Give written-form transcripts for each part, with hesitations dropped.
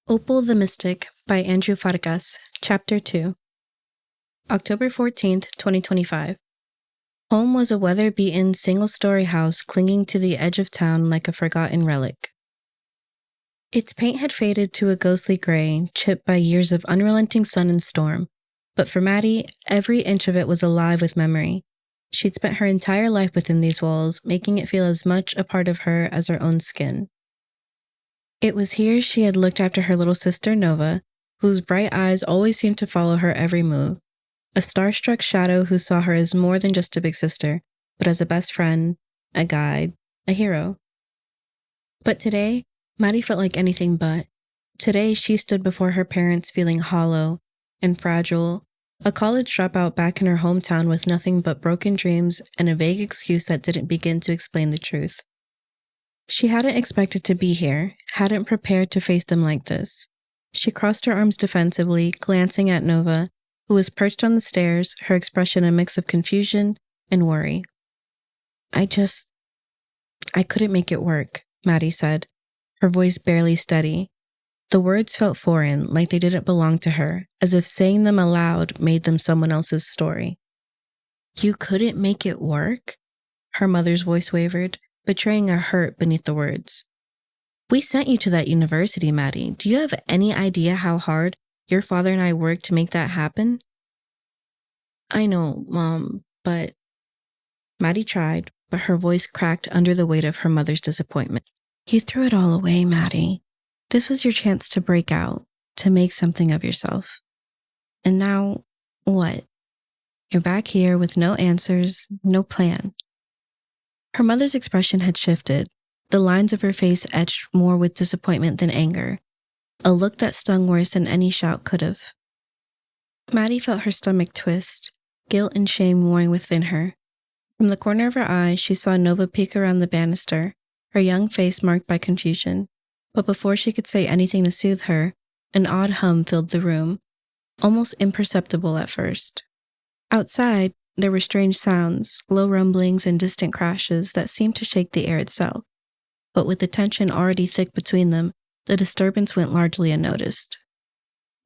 Opal the Mystic by Andrew FARKAS, Chapter 2. October 14th, 2025. Home was a weather-beaten, single-story house clinging to the edge of town like a forgotten relic. Its paint had faded to a ghostly gray, chipped by years of unrelenting sun and storm. But for Maddie, every inch of it was alive with memory. She'd spent her entire life within these walls, making it feel as much a part of her as her own skin. It was here she had looked after her little sister Nova, whose bright eyes always seemed to follow her every move. A starstruck shadow who saw her as more than just a big sister, but as a best friend, a guide, a hero. But today, Maddie felt like anything but. Today, she stood before her parents feeling hollow and fragile, a college dropout back in her hometown with nothing but broken dreams and a vague excuse that didn't begin to explain the truth. She hadn't expected to be here, hadn't prepared to face them like this. She crossed her arms defensively, glancing at Nova, who was perched on the stairs, her expression a mix of confusion and worry. I couldn't make it work, Maddie said, her voice barely steady. The words felt foreign, like they didn't belong to her, as if saying them aloud made them someone else's story. You couldn't make it work? Her mother's voice wavered, betraying a hurt beneath the words. We sent you to that university, Maddie. Do you have any idea how hard your father and I worked to make that happen? I know, Mom, but... Maddie tried, but her voice cracked under the weight of her mother's disappointment. You threw it all away, Maddie. This was your chance to break out, to make something of yourself. And now, what? You're back here with no answers, no plan. Her mother's expression had shifted, the lines of her face etched more with disappointment than anger, a look that stung worse than any shout could have. Maddie felt her stomach twist, guilt and shame warring within her. From the corner of her eye, she saw Nova peek around the banister, her young face marked by confusion. But before she could say anything to soothe her, an odd hum filled the room, almost imperceptible at first. Outside, there were strange sounds, low rumblings and distant crashes that seemed to shake the air itself. But with the tension already thick between them, the disturbance went largely unnoticed.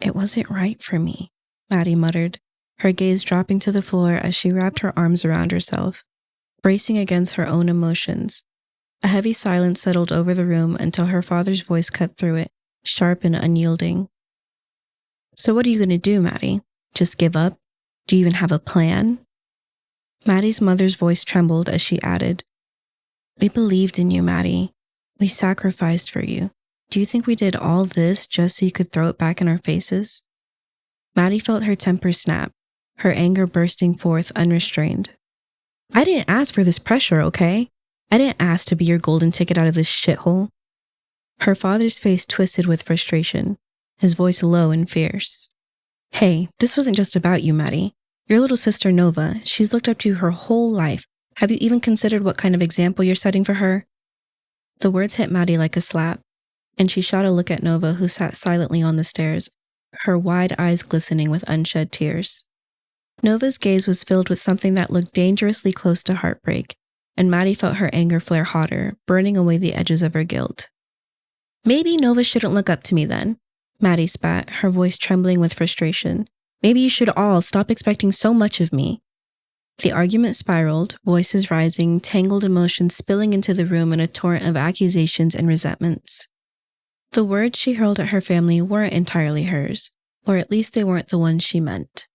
It wasn't right for me, Maddie muttered, her gaze dropping to the floor as she wrapped her arms around herself, bracing against her own emotions. A heavy silence settled over the room until her father's voice cut through it, sharp and unyielding. So what are you going to do, Maddie? Just give up? Do you even have a plan? Maddie's mother's voice trembled as she added, We believed in you, Maddie. We sacrificed for you. Do you think we did all this just so you could throw it back in our faces? Maddie felt her temper snap, her anger bursting forth unrestrained. I didn't ask for this pressure, okay? I didn't ask to be your golden ticket out of this shithole. Her father's face twisted with frustration, his voice low and fierce. Hey, this wasn't just about you, Maddie. Your little sister Nova, she's looked up to you her whole life. Have you even considered what kind of example you're setting for her? The words hit Maddie like a slap, and she shot a look at Nova, who sat silently on the stairs, her wide eyes glistening with unshed tears. Nova's gaze was filled with something that looked dangerously close to heartbreak, and Maddie felt her anger flare hotter, burning away the edges of her guilt. Maybe Nova shouldn't look up to me then, Maddie spat, her voice trembling with frustration. Maybe you should all stop expecting so much of me. The argument spiraled, voices rising, tangled emotions spilling into the room in a torrent of accusations and resentments. The words she hurled at her family weren't entirely hers, or at least they weren't the ones she meant.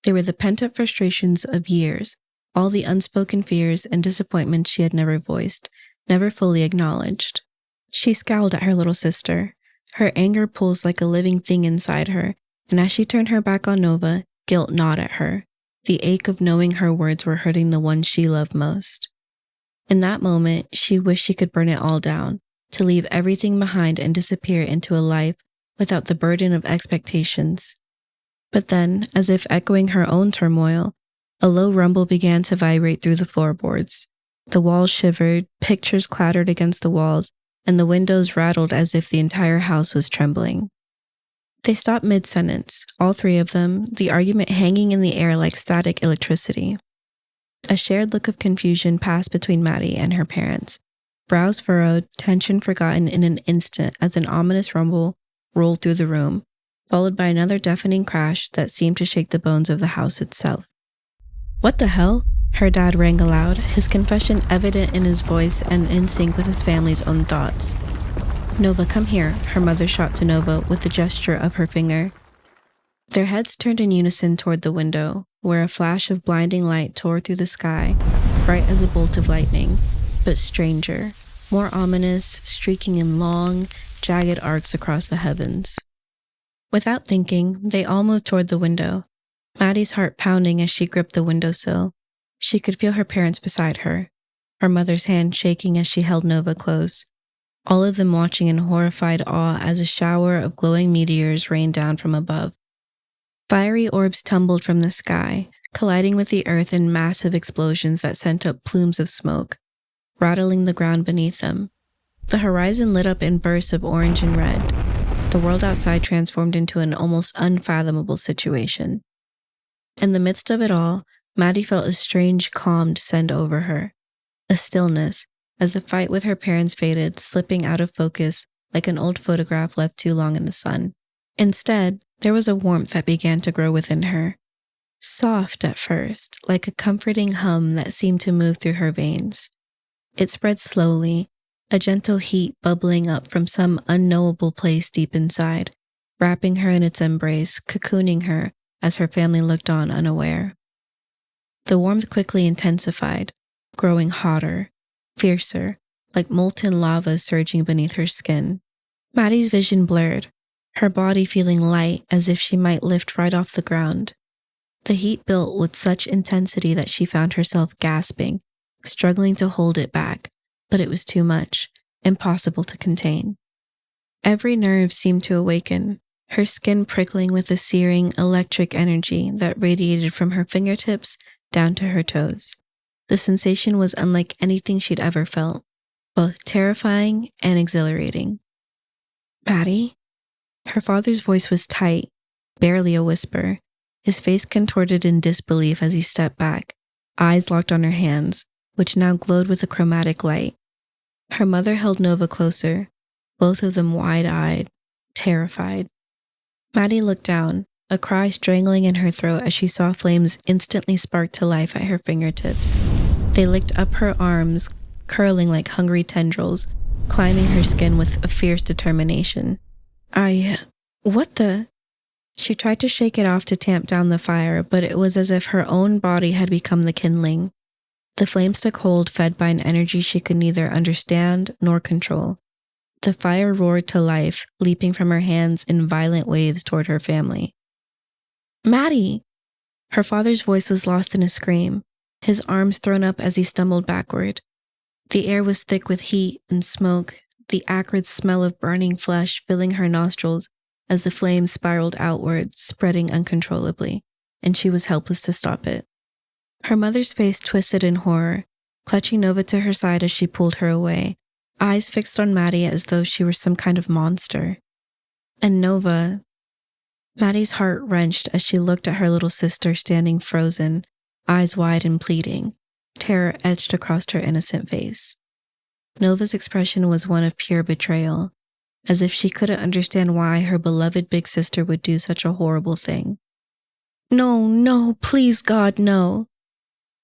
They were the pent-up frustrations of years, all the unspoken fears and disappointments she had never voiced, never fully acknowledged. She scowled at her little sister, her anger pulsed like a living thing inside her, and as she turned her back on Nova, guilt gnawed at her, the ache of knowing her words were hurting the one she loved most. In that moment, she wished she could burn it all down, to leave everything behind and disappear into a life without the burden of expectations. But then, as if echoing her own turmoil, a low rumble began to vibrate through the floorboards. The walls shivered, pictures clattered against the walls, and the windows rattled as if the entire house was trembling. They stopped mid-sentence, all three of them, the argument hanging in the air like static electricity. A shared look of confusion passed between Maddie and her parents, brows furrowed, tension forgotten in an instant as an ominous rumble rolled through the room, followed by another deafening crash that seemed to shake the bones of the house itself. "What the hell?" her dad rang aloud, his confession evident in his voice and in sync with his family's own thoughts. "Nova, come here," her mother shot to Nova with the gesture of her finger. Their heads turned in unison toward the window, where a flash of blinding light tore through the sky, bright as a bolt of lightning, but stranger, more ominous, streaking in long, jagged arcs across the heavens. Without thinking, they all moved toward the window, Maddie's heart pounding as she gripped the windowsill. She could feel her parents beside her, her mother's hand shaking as she held Nova close, all of them watching in horrified awe as a shower of glowing meteors rained down from above. Fiery orbs tumbled from the sky, colliding with the earth in massive explosions that sent up plumes of smoke, rattling the ground beneath them. The horizon lit up in bursts of orange and red. The world outside transformed into an almost unfathomable situation. In the midst of it all, Maddie felt a strange calm descend over her, a stillness, as the fight with her parents faded, slipping out of focus like an old photograph left too long in the sun. Instead, there was a warmth that began to grow within her. Soft at first, like a comforting hum that seemed to move through her veins. It spread slowly, a gentle heat bubbling up from some unknowable place deep inside, wrapping her in its embrace, cocooning her as her family looked on unaware. The warmth quickly intensified, growing hotter, fiercer, like molten lava surging beneath her skin. Maddie's vision blurred, her body feeling light as if she might lift right off the ground. The heat built with such intensity that she found herself gasping, struggling to hold it back, but it was too much, impossible to contain. Every nerve seemed to awaken, her skin prickling with a searing electric energy that radiated from her fingertips down to her toes. The sensation was unlike anything she'd ever felt, both terrifying and exhilarating. "Maddie?" Her father's voice was tight, barely a whisper, his face contorted in disbelief as he stepped back, eyes locked on her hands, which now glowed with a chromatic light. Her mother held Nova closer, both of them wide-eyed, terrified. Maddie looked down, a cry strangling in her throat as she saw flames instantly spark to life at her fingertips. They licked up her arms, curling like hungry tendrils, climbing her skin with a fierce determination. What the? She tried to shake it off to tamp down the fire, but it was as if her own body had become the kindling. The flames took hold, fed by an energy she could neither understand nor control. The fire roared to life, leaping from her hands in violent waves toward her family. "Maddie!" Her father's voice was lost in a scream, his arms thrown up as he stumbled backward. The air was thick with heat and smoke, the acrid smell of burning flesh filling her nostrils as the flames spiraled outwards, spreading uncontrollably, and she was helpless to stop it. Her mother's face twisted in horror, clutching Nova to her side as she pulled her away, eyes fixed on Maddie as though she were some kind of monster. And Nova... Maddie's heart wrenched as she looked at her little sister standing frozen, eyes wide and pleading, terror etched across her innocent face. Nova's expression was one of pure betrayal, as if she couldn't understand why her beloved big sister would do such a horrible thing. "No, no, please God, no."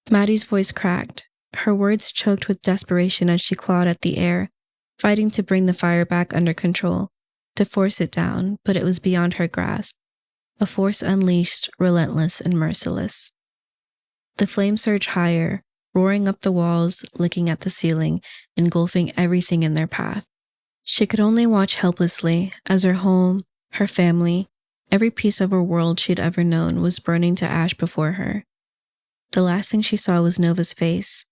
Maddie's voice cracked, her words choked with desperation as she clawed at the air, fighting to bring the fire back under control, to force it down, but it was beyond her grasp, a force unleashed, relentless and merciless. The flames surged higher, roaring up the walls, licking at the ceiling, engulfing everything in their path. She could only watch helplessly as her home, her family, every piece of her world she'd ever known was burning to ash before her. The last thing she saw was Nova's face.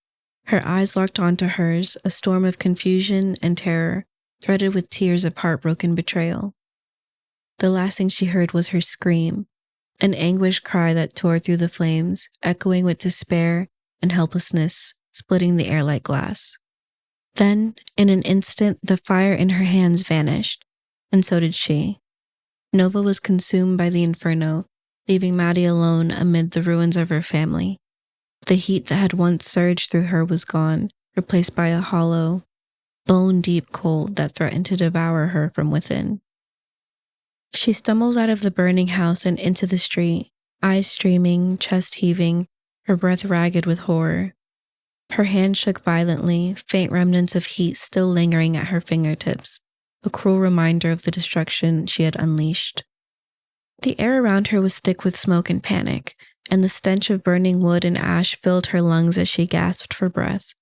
Her eyes locked onto hers, a storm of confusion and terror, threaded with tears of heartbroken betrayal. The last thing she heard was her scream, an anguished cry that tore through the flames, echoing with despair and helplessness, splitting the air like glass. Then, in an instant, the fire in her hands vanished, and so did she. Nova was consumed by the inferno, leaving Maddie alone amid the ruins of her family. The heat that had once surged through her was gone, replaced by a hollow, bone-deep cold that threatened to devour her from within. She stumbled out of the burning house and into the street, eyes streaming, chest heaving, her breath ragged with horror. Her hand shook violently, faint remnants of heat still lingering at her fingertips, a cruel reminder of the destruction she had unleashed. The air around her was thick with smoke and panic, and the stench of burning wood and ash filled her lungs as she gasped for breath.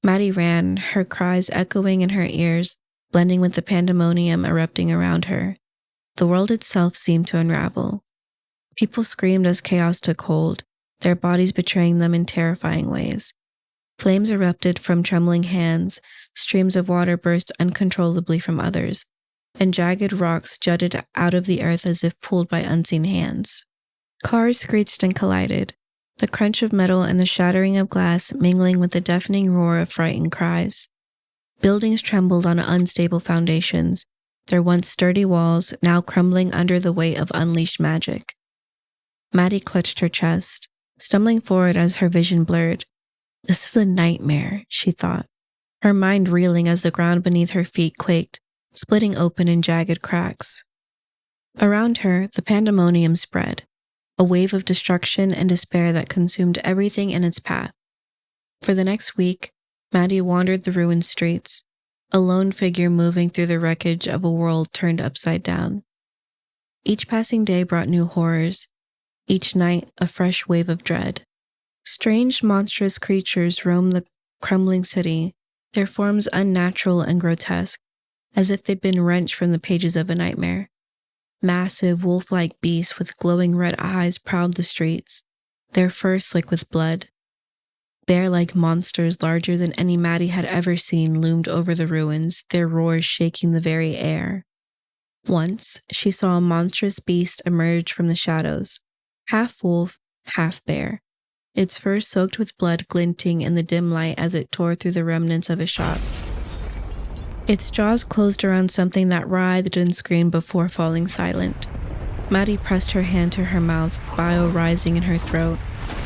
Maddie ran, her cries echoing in her ears, blending with the pandemonium erupting around her. The world itself seemed to unravel. People screamed as chaos took hold, their bodies betraying them in terrifying ways. Flames erupted from trembling hands, streams of water burst uncontrollably from others, and jagged rocks jutted out of the earth as if pulled by unseen hands. Cars screeched and collided, the crunch of metal and the shattering of glass mingling with the deafening roar of frightened cries. Buildings trembled on unstable foundations, their once sturdy walls now crumbling under the weight of unleashed magic. Maddie clutched her chest, stumbling forward as her vision blurred. This is a nightmare, she thought, her mind reeling as the ground beneath her feet quaked, splitting open in jagged cracks. Around her, the pandemonium spread, a wave of destruction and despair that consumed everything in its path. For the next week, Maddie wandered the ruined streets, a lone figure moving through the wreckage of a world turned upside down. Each passing day brought new horrors, each night a fresh wave of dread. Strange, monstrous creatures roamed the crumbling city, their forms unnatural and grotesque, as if they'd been wrenched from the pages of a nightmare. Massive, wolf-like beasts with glowing red eyes prowled the streets, their fur slick with blood. Bear-like monsters larger than any Maddie had ever seen loomed over the ruins, their roars shaking the very air. Once, she saw a monstrous beast emerge from the shadows, half wolf, half bear, its fur soaked with blood glinting in the dim light as it tore through the remnants of a shot. Its jaws closed around something that writhed and screamed before falling silent. Maddie pressed her hand to her mouth, bile rising in her throat,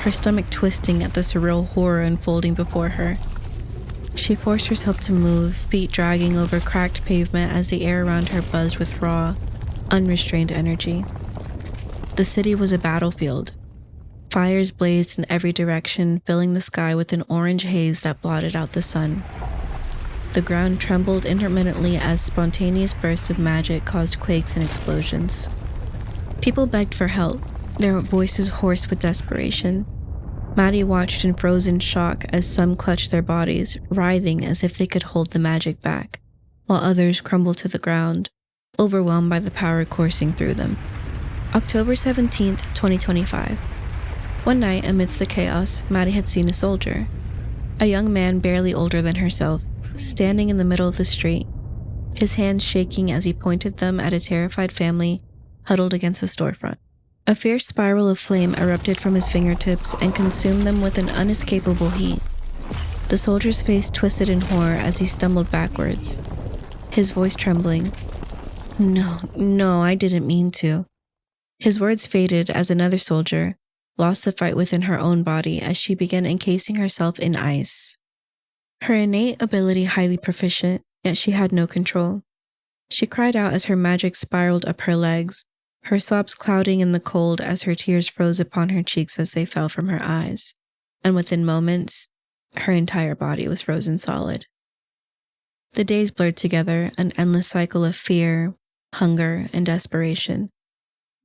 her stomach twisting at the surreal horror unfolding before her. She forced herself to move, feet dragging over cracked pavement as the air around her buzzed with raw, unrestrained energy. The city was a battlefield. Fires blazed in every direction, filling the sky with an orange haze that blotted out the sun. The ground trembled intermittently as spontaneous bursts of magic caused quakes and explosions. People begged for help, their voices hoarse with desperation. Maddie watched in frozen shock as some clutched their bodies, writhing as if they could hold the magic back, while others crumbled to the ground, overwhelmed by the power coursing through them. October 17th, 2025. One night, amidst the chaos, Maddie had seen a soldier, a young man barely older than herself, standing in the middle of the street, his hands shaking as he pointed them at a terrified family huddled against a storefront. A fierce spiral of flame erupted from his fingertips and consumed them with an unescapable heat. The soldier's face twisted in horror as he stumbled backwards, his voice trembling. No, I didn't mean to." His words faded as another soldier lost the fight within her own body as she began encasing herself in ice. Her innate ability highly proficient, yet she had no control. She cried out as her magic spiraled up her legs, her sobs clouding in the cold as her tears froze upon her cheeks as they fell from her eyes, and within moments, her entire body was frozen solid. The days blurred together, an endless cycle of fear, hunger, and desperation.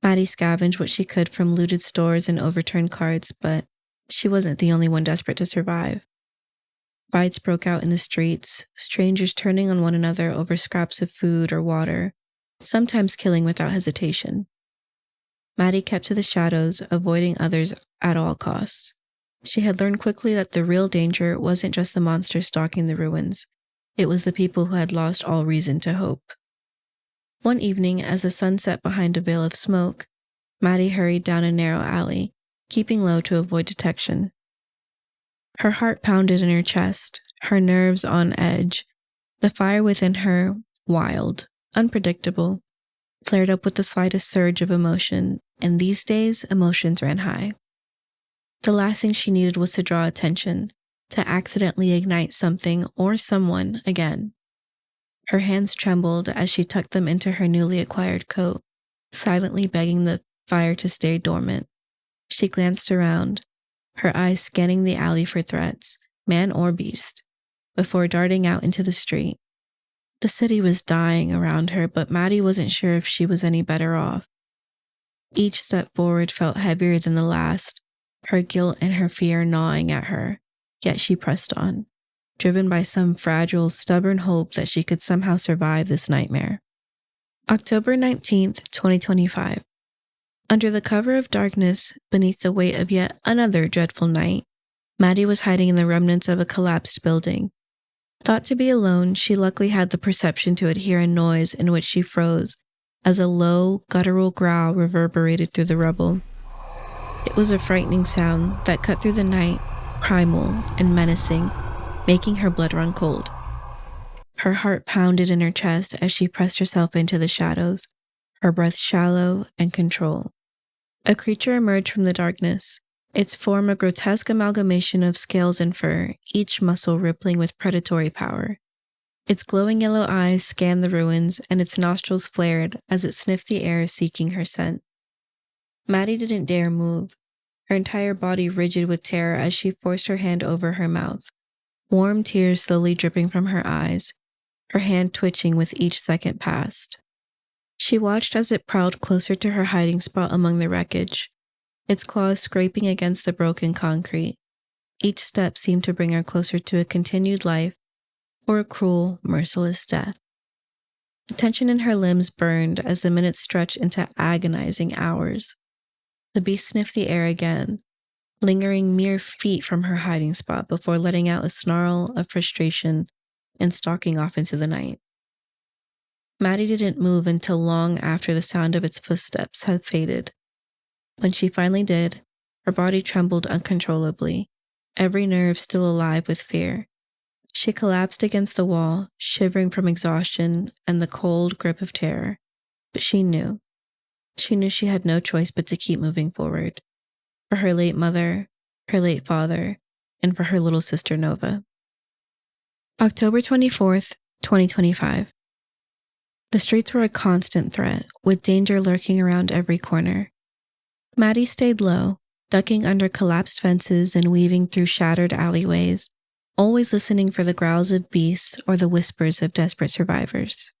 Maddie scavenged what she could from looted stores and overturned carts, but she wasn't the only one desperate to survive. Fights broke out in the streets, strangers turning on one another over scraps of food or water, sometimes killing without hesitation. Maddie kept to the shadows, avoiding others at all costs. She had learned quickly that the real danger wasn't just the monsters stalking the ruins. It was the people who had lost all reason to hope. One evening, as the sun set behind a veil of smoke, Maddie hurried down a narrow alley, keeping low to avoid detection. Her heart pounded in her chest, her nerves on edge, the fire within her wild, unpredictable, flared up with the slightest surge of emotion, and these days, emotions ran high. The last thing she needed was to draw attention, to accidentally ignite something or someone again. Her hands trembled as she tucked them into her newly acquired coat, silently begging the fire to stay dormant. She glanced around, her eyes scanning the alley for threats, man or beast, before darting out into the street. The city was dying around her, but Maddie wasn't sure if she was any better off. Each step forward felt heavier than the last, her guilt and her fear gnawing at her, yet she pressed on, driven by some fragile, stubborn hope that she could somehow survive this nightmare. October 19th, 2025. Under the cover of darkness, beneath the weight of yet another dreadful night, Maddie was hiding in the remnants of a collapsed building. Thought to be alone, she luckily had the perception to hear a noise in which she froze as a low, guttural growl reverberated through the rubble. It was a frightening sound that cut through the night, primal and menacing, making her blood run cold. Her heart pounded in her chest as she pressed herself into the shadows, her breath shallow and controlled. A creature emerged from the darkness, its form a grotesque amalgamation of scales and fur, each muscle rippling with predatory power. Its glowing yellow eyes scanned the ruins, and its nostrils flared as it sniffed the air seeking her scent. Maddie didn't dare move, her entire body rigid with terror as she forced her hand over her mouth, warm tears slowly dripping from her eyes, her hand twitching with each second passed. She watched as it prowled closer to her hiding spot among the wreckage, its claws scraping against the broken concrete. Each step seemed to bring her closer to a continued life or a cruel, merciless death. The tension in her limbs burned as the minutes stretched into agonizing hours. The beast sniffed the air again, lingering mere feet from her hiding spot before letting out a snarl of frustration and stalking off into the night. Maddie didn't move until long after the sound of its footsteps had faded. When she finally did, her body trembled uncontrollably, every nerve still alive with fear. She collapsed against the wall, shivering from exhaustion and the cold grip of terror. But she knew. She knew she had no choice but to keep moving forward. For her late mother, her late father, and for her little sister Nova. October 24th, 2025. The streets were a constant threat, with danger lurking around every corner. Maddie stayed low, ducking under collapsed fences and weaving through shattered alleyways, always listening for the growls of beasts or the whispers of desperate survivors.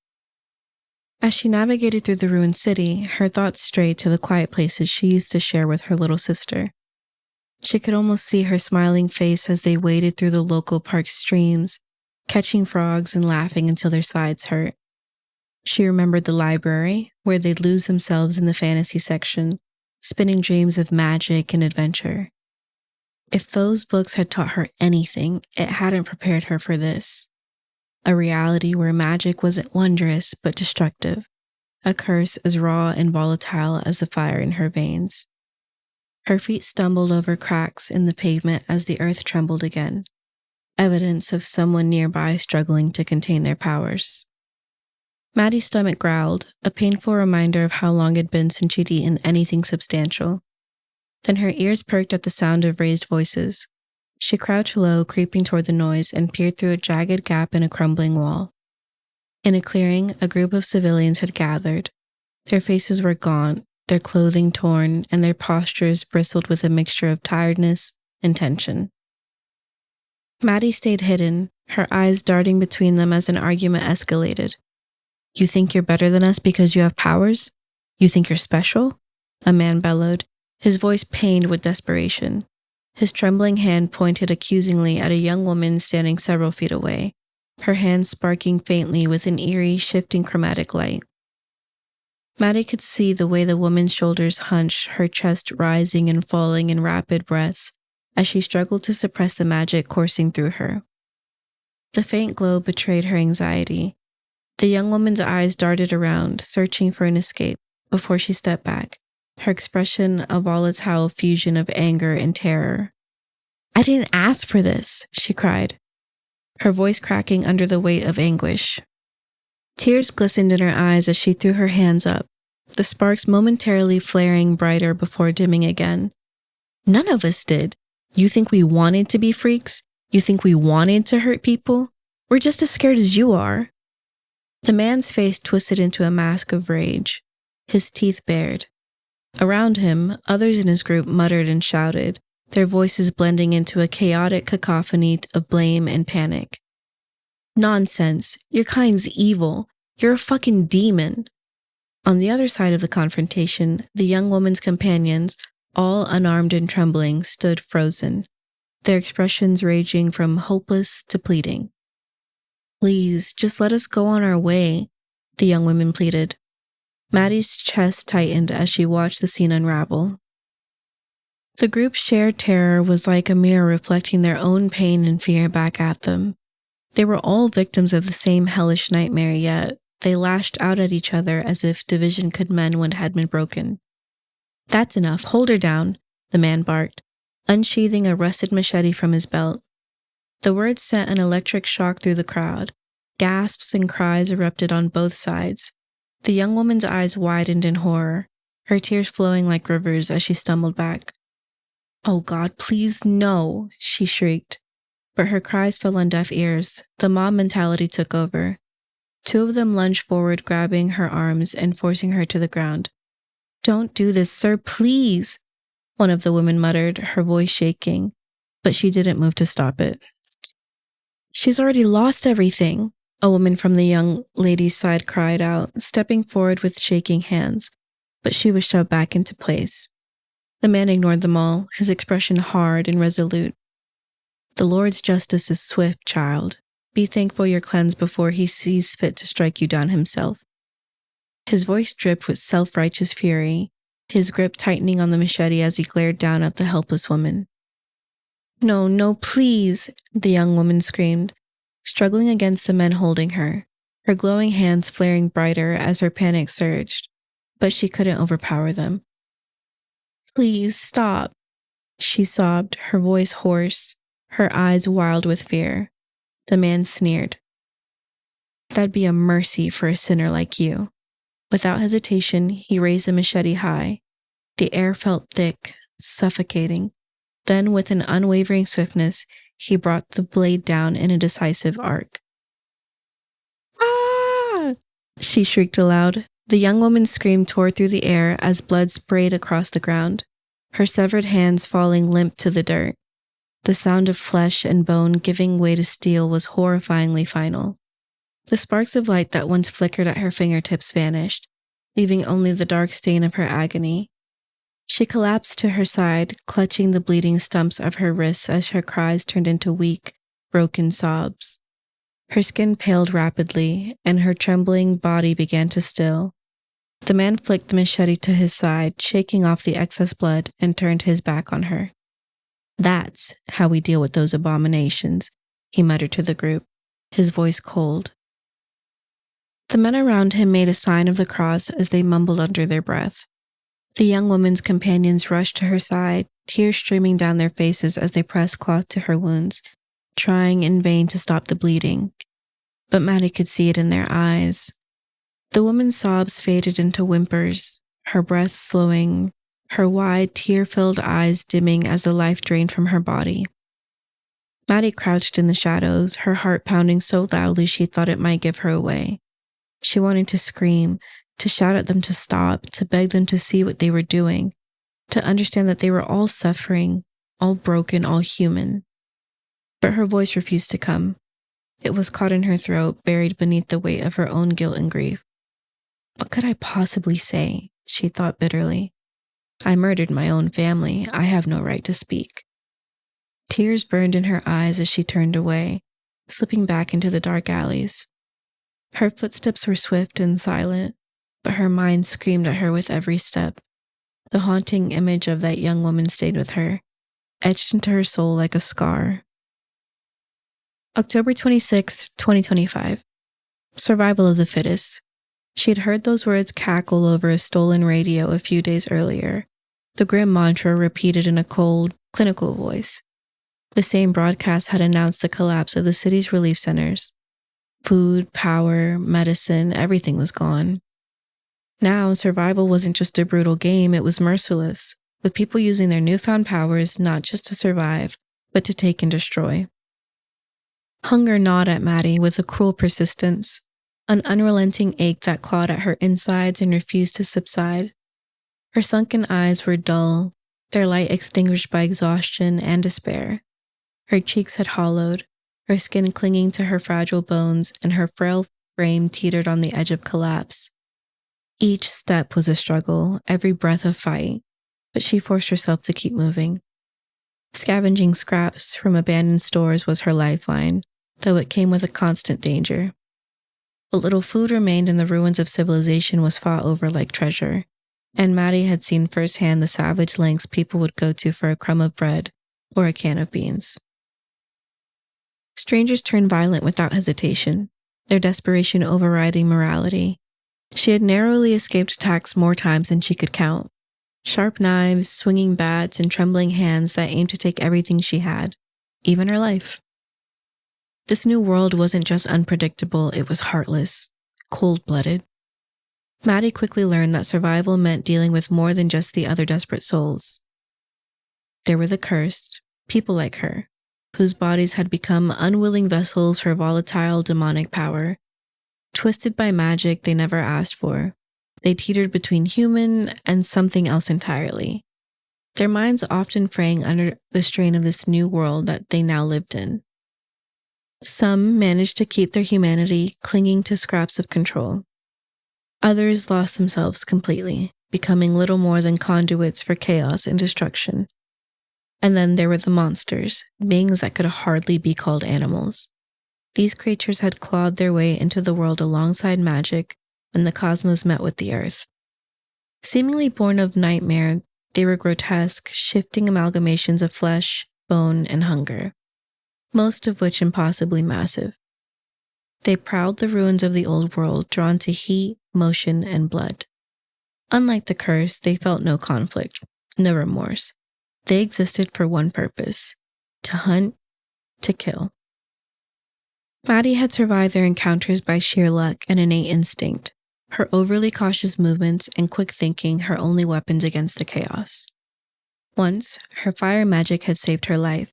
As she navigated through the ruined city, her thoughts strayed to the quiet places she used to share with her little sister. She could almost see her smiling face as they waded through the local park streams, catching frogs and laughing until their sides hurt. She remembered the library, where they'd lose themselves in the fantasy section, spinning dreams of magic and adventure. If those books had taught her anything, it hadn't prepared her for this. A reality where magic wasn't wondrous but destructive, a curse as raw and volatile as the fire in her veins. Her feet stumbled over cracks in the pavement as the earth trembled again, evidence of someone nearby struggling to contain their powers. Maddie's stomach growled, a painful reminder of how long it'd been since she'd eaten anything substantial. Then her ears perked at the sound of raised voices. She crouched low, creeping toward the noise, and peered through a jagged gap in a crumbling wall. In a clearing, a group of civilians had gathered. Their faces were gaunt, their clothing torn, and their postures bristled with a mixture of tiredness and tension. Maddie stayed hidden, her eyes darting between them as an argument escalated. "You think you're better than us because you have powers? You think you're special?" A man bellowed, his voice pained with desperation. His trembling hand pointed accusingly at a young woman standing several feet away, her hand sparking faintly with an eerie, shifting chromatic light. Maddie could see the way the woman's shoulders hunched, her chest rising and falling in rapid breaths as she struggled to suppress the magic coursing through her. The faint glow betrayed her anxiety. The young woman's eyes darted around, searching for an escape, before she stepped back, her expression a volatile fusion of anger and terror. "I didn't ask for this," she cried, her voice cracking under the weight of anguish. Tears glistened in her eyes as she threw her hands up, the sparks momentarily flaring brighter before dimming again. "None of us did. You think we wanted to be freaks? You think we wanted to hurt people? We're just as scared as you are." The man's face twisted into a mask of rage. his teeth bared. Around him, others in his group muttered and shouted, their voices blending into a chaotic cacophony of blame and panic. Nonsense. Your kind's evil. You're a fucking demon. On the other side of the confrontation, the young woman's companions, all unarmed and trembling, stood frozen, their expressions ranging from hopeless to pleading. Please, just let us go on our way, the young woman pleaded. Maddie's chest tightened as she watched the scene unravel. The group's shared terror was like a mirror reflecting their own pain and fear back at them. They were all victims of the same hellish nightmare, yet they lashed out at each other as if division could mend what had been broken. That's enough. Hold her down, the man barked, unsheathing a rusted machete from his belt. The words sent an electric shock through the crowd. Gasps and cries erupted on both sides. The young woman's eyes widened in horror, her tears flowing like rivers as she stumbled back. Oh God, please no, she shrieked. But her cries fell on deaf ears. The mob mentality took over. Two of them lunged forward, grabbing her arms and forcing her to the ground. Don't do this, sir, please, one of the women muttered, her voice shaking, but she didn't move to stop it. She's already lost everything, a woman from the young lady's side cried out, stepping forward with shaking hands, but she was shoved back into place. The man ignored them all, his expression hard and resolute. The Lord's justice is swift, child. Be thankful you're cleansed before he sees fit to strike you down himself. His voice dripped with self-righteous fury, his grip tightening on the machete as he glared down at the helpless woman. No, no, please, the young woman screamed, struggling against the men holding her, her glowing hands flaring brighter as her panic surged, but she couldn't overpower them. Please, stop, she sobbed, her voice hoarse, her eyes wild with fear. The man sneered. That'd be a mercy for a sinner like you. Without hesitation, he raised the machete high. The air felt thick, suffocating. Then, with an unwavering swiftness, he brought the blade down in a decisive arc. Ah! She shrieked aloud. The young woman's scream tore through the air as blood sprayed across the ground, her severed hands falling limp to the dirt. The sound of flesh and bone giving way to steel was horrifyingly final. The sparks of light that once flickered at her fingertips vanished, leaving only the dark stain of her agony. She collapsed to her side, clutching the bleeding stumps of her wrists as her cries turned into weak, broken sobs. Her skin paled rapidly, and her trembling body began to still. The man flicked the machete to his side, shaking off the excess blood, and turned his back on her. That's how we deal with those abominations, he muttered to the group, his voice cold. The men around him made a sign of the cross as they mumbled under their breath. The young woman's companions rushed to her side, tears streaming down their faces as they pressed cloth to her wounds, trying in vain to stop the bleeding. But Maddie could see it in their eyes. The woman's sobs faded into whimpers, her breath slowing, her wide, tear-filled eyes dimming as the life drained from her body. Maddie crouched in the shadows, her heart pounding so loudly she thought it might give her away. She wanted to scream, to shout at them to stop, to beg them to see what they were doing, to understand that they were all suffering, all broken, all human. But her voice refused to come. It was caught in her throat, buried beneath the weight of her own guilt and grief. What could I possibly say? She thought bitterly. I murdered my own family. I have no right to speak. Tears burned in her eyes as she turned away, slipping back into the dark alleys. Her footsteps were swift and silent, but her mind screamed at her with every step. The haunting image of that young woman stayed with her, etched into her soul like a scar. October 26, 2025. Survival of the fittest. She had heard those words cackle over a stolen radio a few days earlier, the grim mantra repeated in a cold, clinical voice. The same broadcast had announced the collapse of the city's relief centers. Food, power, medicine, everything was gone. Now, survival wasn't just a brutal game, it was merciless, with people using their newfound powers not just to survive, but to take and destroy. Hunger gnawed at Maddie with a cruel persistence. an unrelenting ache that clawed at her insides and refused to subside. Her sunken eyes were dull, their light extinguished by exhaustion and despair. Her cheeks had hollowed, her skin clinging to her fragile bones, and her frail frame teetered on the edge of collapse. Each step was a struggle, every breath a fight, but she forced herself to keep moving. Scavenging scraps from abandoned stores was her lifeline, though it came with a constant danger. What little food remained in the ruins of civilization was fought over like treasure, and Maddie had seen firsthand the savage lengths people would go to for a crumb of bread or a can of beans. Strangers turned violent without hesitation, their desperation overriding morality. She had narrowly escaped attacks more times than she could count. Sharp knives, swinging bats, and trembling hands that aimed to take everything she had, even her life. This new world wasn't just unpredictable, it was heartless, cold-blooded. Maddie quickly learned that survival meant dealing with more than just the other desperate souls. There were the cursed, people like her, whose bodies had become unwilling vessels for volatile demonic power. Twisted by magic they never asked for, they teetered between human and something else entirely, their minds often fraying under the strain of this new world that they now lived in. Some managed to keep their humanity, clinging to scraps of control. Others lost themselves completely, becoming little more than conduits for chaos and destruction. And then there were the monsters, beings that could hardly be called animals. These creatures had clawed their way into the world alongside magic when the cosmos met with the earth. Seemingly born of nightmare, they were grotesque, shifting amalgamations of flesh, bone, and hunger, most of which impossibly massive. They prowled the ruins of the old world, drawn to heat, motion, and blood. Unlike the curse, they felt no conflict, no remorse. They existed for one purpose: to hunt, to kill. Maddie had survived their encounters by sheer luck and innate instinct, her overly cautious movements and quick thinking her only weapons against the chaos. Once, her fire magic had saved her life.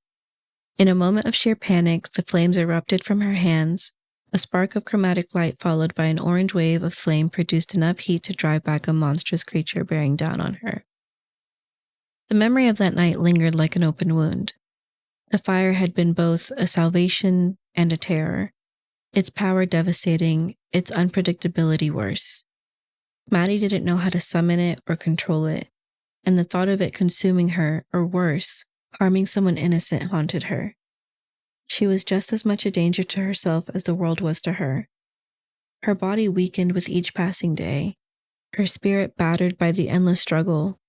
In a moment of sheer panic, the flames erupted from her hands. A spark of chromatic light followed by an orange wave of flame produced enough heat to drive back a monstrous creature bearing down on her. The memory of that night lingered like an open wound. The fire had been both a salvation and a terror, its power devastating, its unpredictability worse. Maddie didn't know how to summon it or control it, and the thought of it consuming her, or worse, harming someone innocent haunted her. She was just as much a danger to herself as the world was to her. Her body weakened with each passing day, her spirit battered by the endless struggle,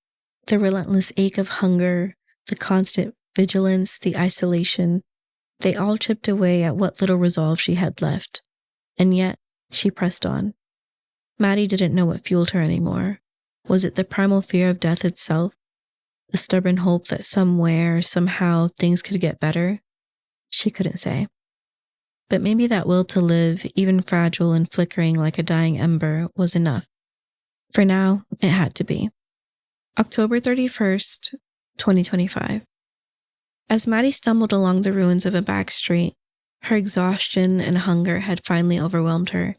the relentless ache of hunger, the constant vigilance, the isolation. They all chipped away at what little resolve she had left, and yet she pressed on. Maddie didn't know what fueled her anymore. Was it the primal fear of death itself? The stubborn hope that somewhere, somehow, things could get better? She couldn't say. But maybe that will to live, even fragile and flickering like a dying ember, was enough. For now, it had to be. October 31st, 2025. As Maddie stumbled along the ruins of a back street, her exhaustion and hunger had finally overwhelmed her,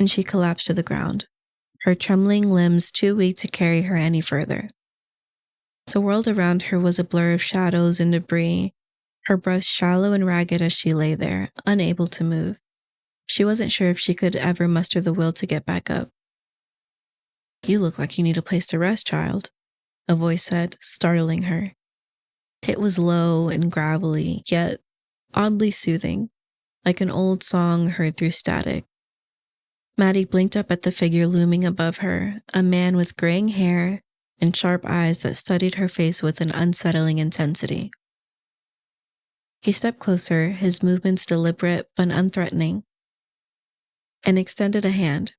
and she collapsed to the ground, her trembling limbs too weak to carry her any further. The world around her was a blur of shadows and debris, her breath shallow and ragged as she lay there, unable to move. She wasn't sure if she could ever muster the will to get back up. "You look like you need a place to rest, child," a voice said, startling her. It was low and gravelly, yet oddly soothing, like an old song heard through static. Maddie blinked up at the figure looming above her, a man with graying hair and sharp eyes that studied her face with an unsettling intensity. He stepped closer, his movements deliberate but unthreatening, and extended a hand.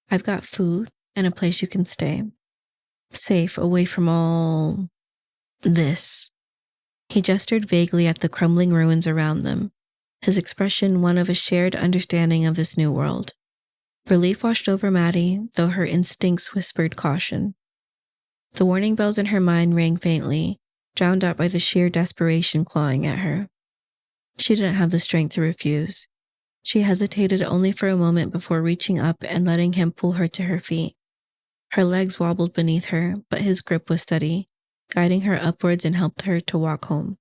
"I've got food and a place you can stay. Safe, away from all this." He gestured vaguely at the crumbling ruins around them, his expression one of a shared understanding of this new world. Relief washed over Maddie, though her instincts whispered caution. The warning bells in her mind rang faintly, drowned out by the sheer desperation clawing at her. She didn't have the strength to refuse. She hesitated only for a moment before reaching up and letting him pull her to her feet. Her legs wobbled beneath her, but his grip was steady, guiding her upwards and helped her to walk home.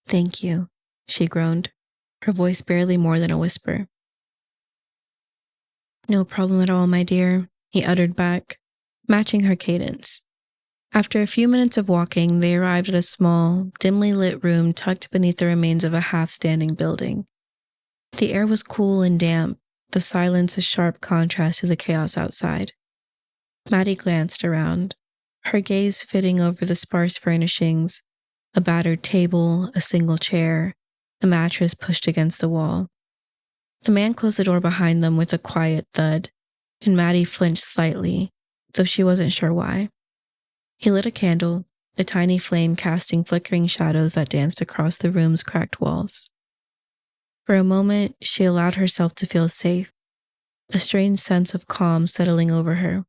"Thank you," she groaned, her voice barely more than a whisper. "No problem at all, my dear," he uttered back, matching her cadence. After a few minutes of walking, they arrived at a small, dimly lit room tucked beneath the remains of a half-standing building. The air was cool and damp, the silence a sharp contrast to the chaos outside. Maddie glanced around, her gaze flitting over the sparse furnishings, a battered table, a single chair, a mattress pushed against the wall. The man closed the door behind them with a quiet thud, and Maddie flinched slightly, though she wasn't sure why. He lit a candle, a tiny flame casting flickering shadows that danced across the room's cracked walls. For a moment, she allowed herself to feel safe, a strange sense of calm settling over her.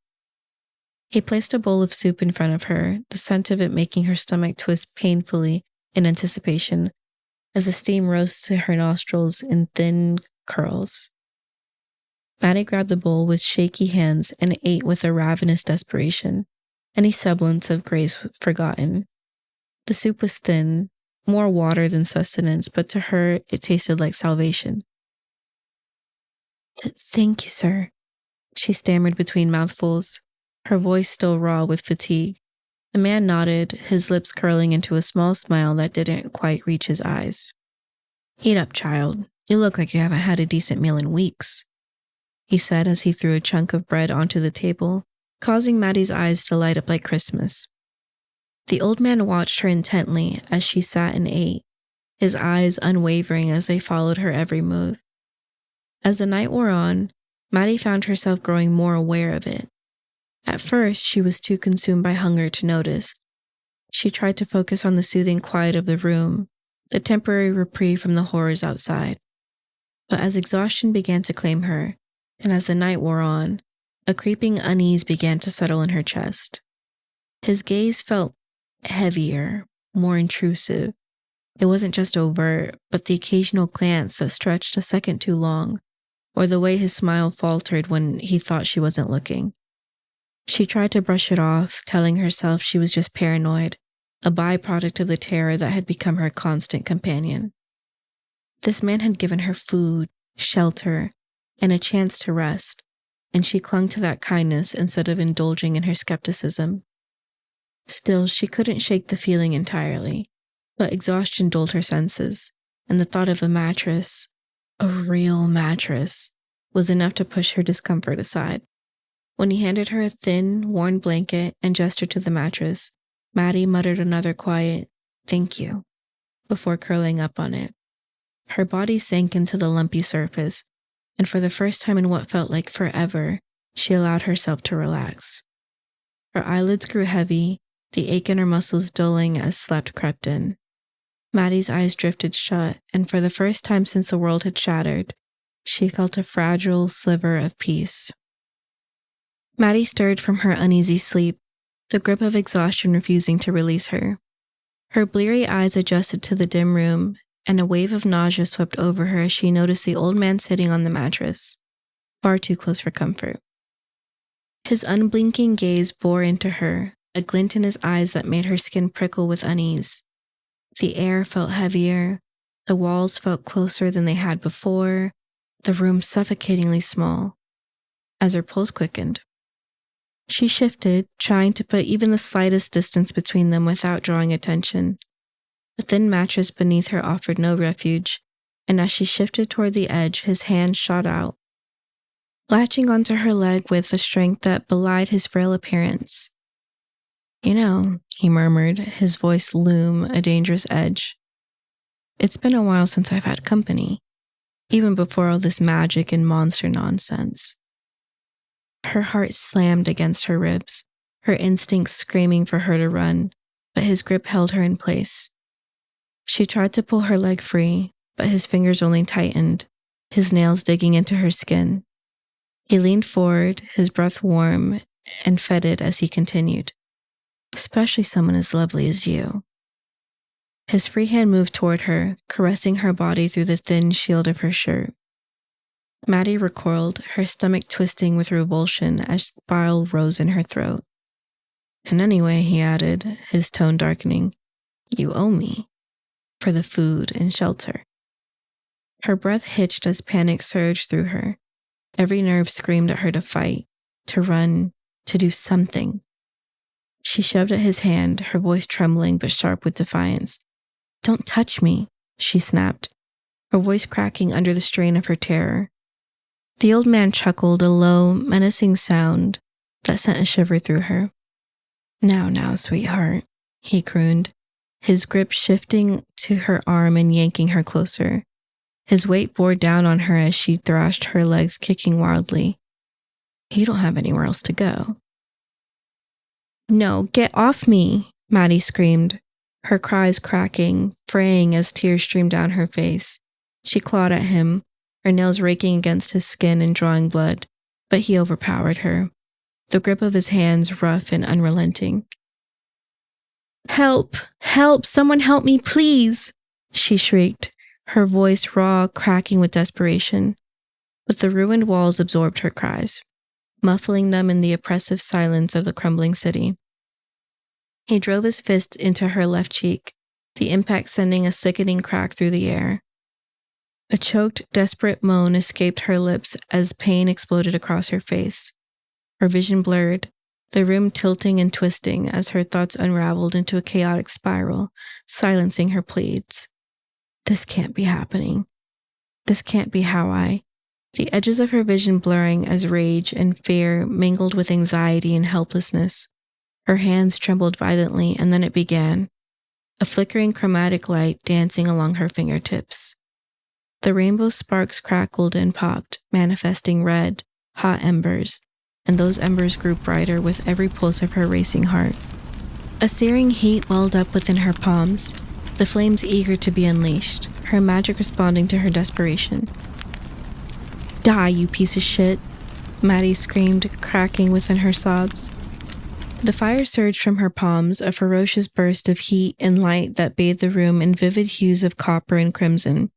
He placed a bowl of soup in front of her, the scent of it making her stomach twist painfully in anticipation as the steam rose to her nostrils in thin curls. Maddie grabbed the bowl with shaky hands and ate with a ravenous desperation, any semblance of grace forgotten. The soup was thin, more water than sustenance, but to her it tasted like salvation. "Thank you, sir," she stammered between mouthfuls, her voice still raw with fatigue. The man nodded, his lips curling into a small smile that didn't quite reach his eyes. "Eat up, child. You look like you haven't had a decent meal in weeks," he said as he threw a chunk of bread onto the table, causing Maddie's eyes to light up like Christmas. The old man watched her intently as she sat and ate, his eyes unwavering as they followed her every move. As the night wore on, Maddie found herself growing more aware of it. At first, she was too consumed by hunger to notice. She tried to focus on the soothing quiet of the room, the temporary reprieve from the horrors outside. But as exhaustion began to claim her, and as the night wore on, a creeping unease began to settle in her chest. His gaze felt heavier, more intrusive. It wasn't just overt, but the occasional glance that stretched a second too long, or the way his smile faltered when he thought she wasn't looking. She tried to brush it off, telling herself she was just paranoid, a byproduct of the terror that had become her constant companion. This man had given her food, shelter, and a chance to rest, and she clung to that kindness instead of indulging in her skepticism. Still, she couldn't shake the feeling entirely, but exhaustion dulled her senses, and the thought of a mattress, a real mattress, was enough to push her discomfort aside. When he handed her a thin, worn blanket and gestured to the mattress, Maddie muttered another quiet, "Thank you," before curling up on it. Her body sank into the lumpy surface, and for the first time in what felt like forever, she allowed herself to relax. Her eyelids grew heavy, the ache in her muscles dulling as sleep crept in. Maddie's eyes drifted shut, and for the first time since the world had shattered, she felt a fragile sliver of peace. Maddie stirred from her uneasy sleep, the grip of exhaustion refusing to release her. Her bleary eyes adjusted to the dim room, and a wave of nausea swept over her as she noticed the old man sitting on the mattress, far too close for comfort. His unblinking gaze bore into her, a glint in his eyes that made her skin prickle with unease. The air felt heavier, the walls felt closer than they had before, the room suffocatingly small. As her pulse quickened, she shifted, trying to put even the slightest distance between them without drawing attention. The thin mattress beneath her offered no refuge, and as she shifted toward the edge, his hand shot out, latching onto her leg with a strength that belied his frail appearance. "You know," he murmured, his voice loom a dangerous edge, "it's been a while since I've had company, even before all this magic and monster nonsense." Her heart slammed against her ribs, her instincts screaming for her to run, but his grip held her in place. She tried to pull her leg free, but his fingers only tightened, his nails digging into her skin. He leaned forward, his breath warm and fetid as he continued, "Especially someone as lovely as you." His free hand moved toward her, caressing her body through the thin shield of her shirt. Maddie recoiled, her stomach twisting with revulsion as bile rose in her throat. And anyway, he added, his tone darkening, you owe me for the food and shelter. Her breath hitched as panic surged through her. Every nerve screamed at her to fight, to run, to do something. She shoved at his hand, her voice trembling but sharp with defiance. Don't touch me, she snapped, her voice cracking under the strain of her terror. The old man chuckled, a low, menacing sound that sent a shiver through her. Now, sweetheart, he crooned, his grip shifting to her arm and yanking her closer. His weight bore down on her as she thrashed her legs, kicking wildly. You don't have anywhere else to go. No, get off me, Maddie screamed, her cries cracking, fraying as tears streamed down her face. She clawed at him, her nails raking against his skin and drawing blood, but he overpowered her, the grip of his hands rough and unrelenting. Help! Help! Someone help me, please! She shrieked, her voice raw, cracking with desperation. But the ruined walls absorbed her cries, muffling them in the oppressive silence of the crumbling city. He drove his fist into her left cheek, the impact sending a sickening crack through the air. A choked, desperate moan escaped her lips as pain exploded across her face. Her vision blurred, the room tilting and twisting as her thoughts unraveled into a chaotic spiral, silencing her pleads. This can't be happening. This can't be how I... The edges of her vision blurring as rage and fear mingled with anxiety and helplessness. Her hands trembled violently, and then it began, a flickering chromatic light dancing along her fingertips. The rainbow sparks crackled and popped, manifesting red, hot embers, and those embers grew brighter with every pulse of her racing heart. A searing heat welled up within her palms, the flames eager to be unleashed, her magic responding to her desperation. Die, you piece of shit, Maddie screamed, cracking within her sobs. The fire surged from her palms, a ferocious burst of heat and light that bathed the room in vivid hues of copper and crimson.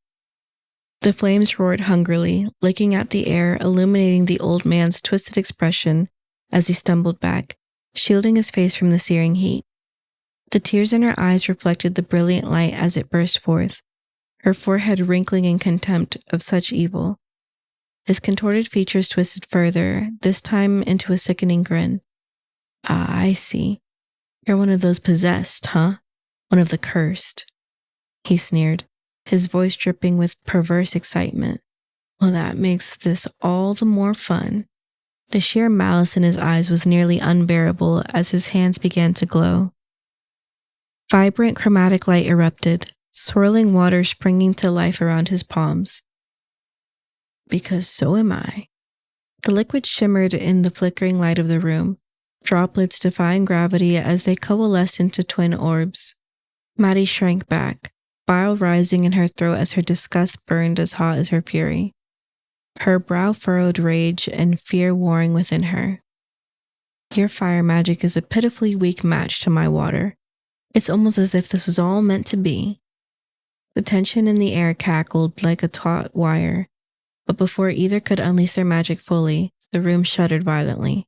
The flames roared hungrily, licking at the air, illuminating the old man's twisted expression as he stumbled back, shielding his face from the searing heat. The tears in her eyes reflected the brilliant light as it burst forth, her forehead wrinkling in contempt of such evil. His contorted features twisted further, this time into a sickening grin. Ah, I see. You're one of those possessed, huh? One of the cursed. He sneered, his voice dripping with perverse excitement. Well, that makes this all the more fun. The sheer malice in his eyes was nearly unbearable as his hands began to glow. Vibrant chromatic light erupted, swirling water springing to life around his palms. Because so am I. The liquid shimmered in the flickering light of the room, droplets defying gravity as they coalesced into twin orbs. Maddie shrank back, bile rising in her throat as her disgust burned as hot as her fury. Her brow furrowed rage and fear warring within her. Your fire magic is a pitifully weak match to my water. It's almost as if this was all meant to be. The tension in the air cackled like a taut wire, but before either could unleash their magic fully, the room shuddered violently.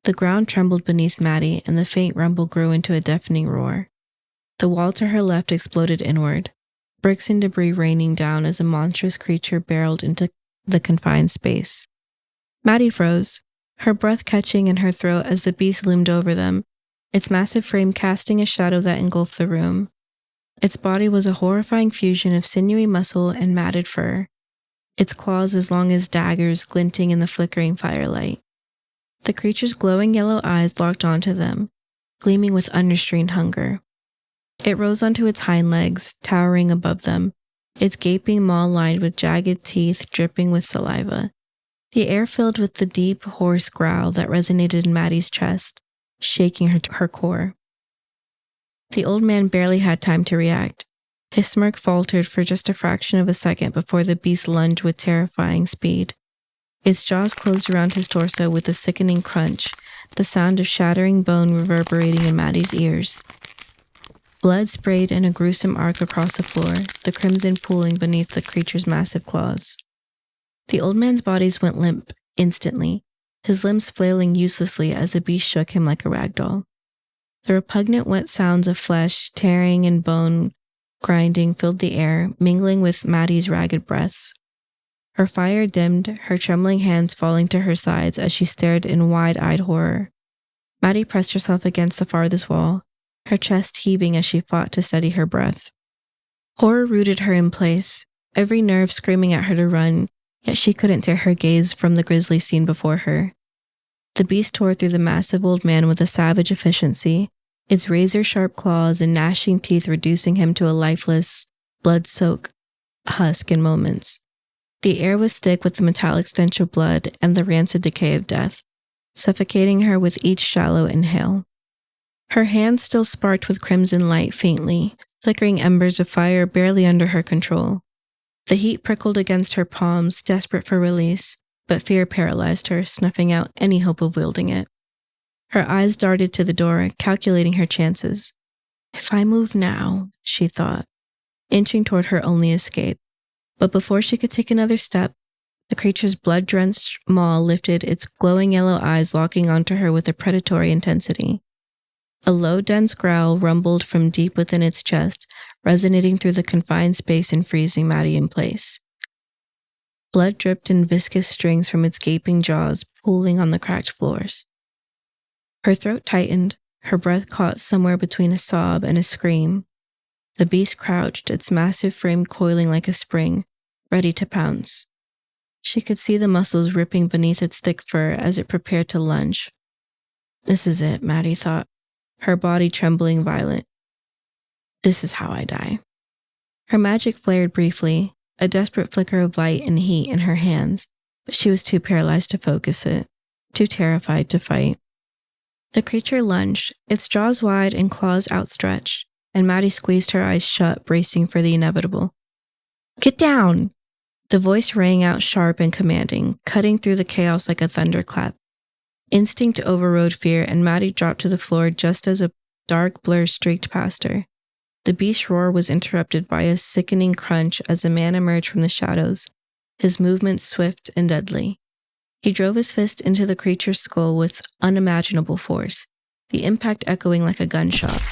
The ground trembled beneath Maddie, and the faint rumble grew into a deafening roar. The wall to her left exploded inward, bricks and debris raining down as a monstrous creature barreled into the confined space. Maddie froze, her breath catching in her throat as the beast loomed over them, its massive frame casting a shadow that engulfed the room. Its body was a horrifying fusion of sinewy muscle and matted fur, its claws as long as daggers glinting in the flickering firelight. The creature's glowing yellow eyes locked onto them, gleaming with unrestrained hunger. It rose onto its hind legs, towering above them, its gaping maw lined with jagged teeth dripping with saliva. The air filled with the deep, hoarse growl that resonated in Maddie's chest, shaking her to her core. The old man barely had time to react. His smirk faltered for just a fraction of a second before the beast lunged with terrifying speed. Its jaws closed around his torso with a sickening crunch, the sound of shattering bone reverberating in Maddie's ears. Blood sprayed in a gruesome arc across the floor, the crimson pooling beneath the creature's massive claws. The old man's body went limp instantly, his limbs flailing uselessly as the beast shook him like a rag doll. The repugnant wet sounds of flesh, tearing and bone grinding filled the air, mingling with Maddie's ragged breaths. Her fire dimmed, her trembling hands falling to her sides as she stared in wide-eyed horror. Maddie pressed herself against the farthest wall, her chest heaving as she fought to steady her breath. Horror rooted her in place, every nerve screaming at her to run, yet she couldn't tear her gaze from the grisly scene before her. The beast tore through the massive old man with a savage efficiency, its razor-sharp claws and gnashing teeth reducing him to a lifeless, blood-soaked husk in moments. The air was thick with the metallic stench of blood and the rancid decay of death, suffocating her with each shallow inhale. Her hands still sparked with crimson light faintly, flickering embers of fire barely under her control. The heat prickled against her palms, desperate for release, but fear paralyzed her, snuffing out any hope of wielding it. Her eyes darted to the door, calculating her chances. If I move now, she thought, inching toward her only escape. But before she could take another step, the creature's blood-drenched maw lifted, its glowing yellow eyes locking onto her with a predatory intensity. A low, dense growl rumbled from deep within its chest, resonating through the confined space and freezing Maddie in place. Blood dripped in viscous strings from its gaping jaws, pooling on the cracked floors. Her throat tightened, her breath caught somewhere between a sob and a scream. The beast crouched, its massive frame coiling like a spring, ready to pounce. She could see the muscles ripping beneath its thick fur as it prepared to lunge. This is it, Maddie thought, her body trembling violent. This is how I die. Her magic flared briefly, a desperate flicker of light and heat in her hands, but she was too paralyzed to focus it, too terrified to fight. The creature lunged, its jaws wide and claws outstretched, and Maddie squeezed her eyes shut, bracing for the inevitable. Get down! The voice rang out sharp and commanding, cutting through the chaos like a thunderclap. Instinct overrode fear, and Maddie dropped to the floor just as a dark blur streaked past her. The beast's roar was interrupted by a sickening crunch as a man emerged from the shadows, his movements swift and deadly. He drove his fist into the creature's skull with unimaginable force, the impact echoing like a gunshot.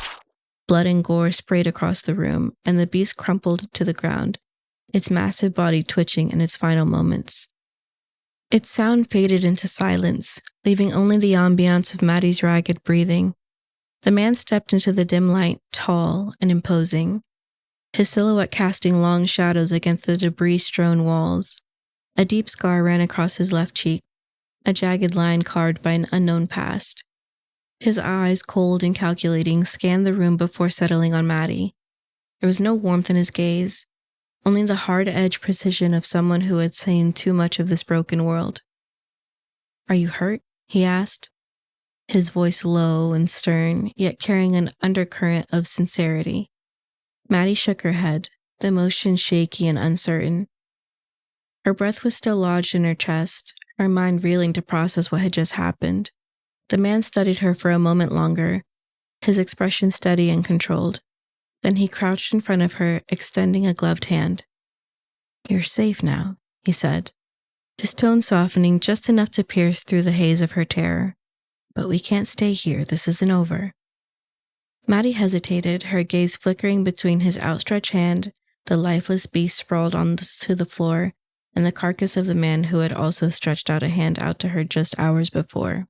Blood and gore sprayed across the room, and the beast crumpled to the ground, its massive body twitching in its final moments. Its sound faded into silence, leaving only the ambiance of Maddie's ragged breathing. The man stepped into the dim light, tall and imposing, his silhouette casting long shadows against the debris-strewn walls. A deep scar ran across his left cheek, a jagged line carved by an unknown past. His eyes, cold and calculating, scanned the room before settling on Maddie. There was no warmth in his gaze, only the hard-edged precision of someone who had seen too much of this broken world. Are you hurt? He asked, his voice low and stern, yet carrying an undercurrent of sincerity. Maddie shook her head, the motion shaky and uncertain. Her breath was still lodged in her chest, her mind reeling to process what had just happened. The man studied her for a moment longer, his expression steady and controlled. Then he crouched in front of her, extending a gloved hand. You're safe now, he said, his tone softening just enough to pierce through the haze of her terror. But we can't stay here, this isn't over. Maddie hesitated, her gaze flickering between his outstretched hand, the lifeless beast sprawled onto the floor, and the carcass of the man who had also stretched out a hand out to her just hours before.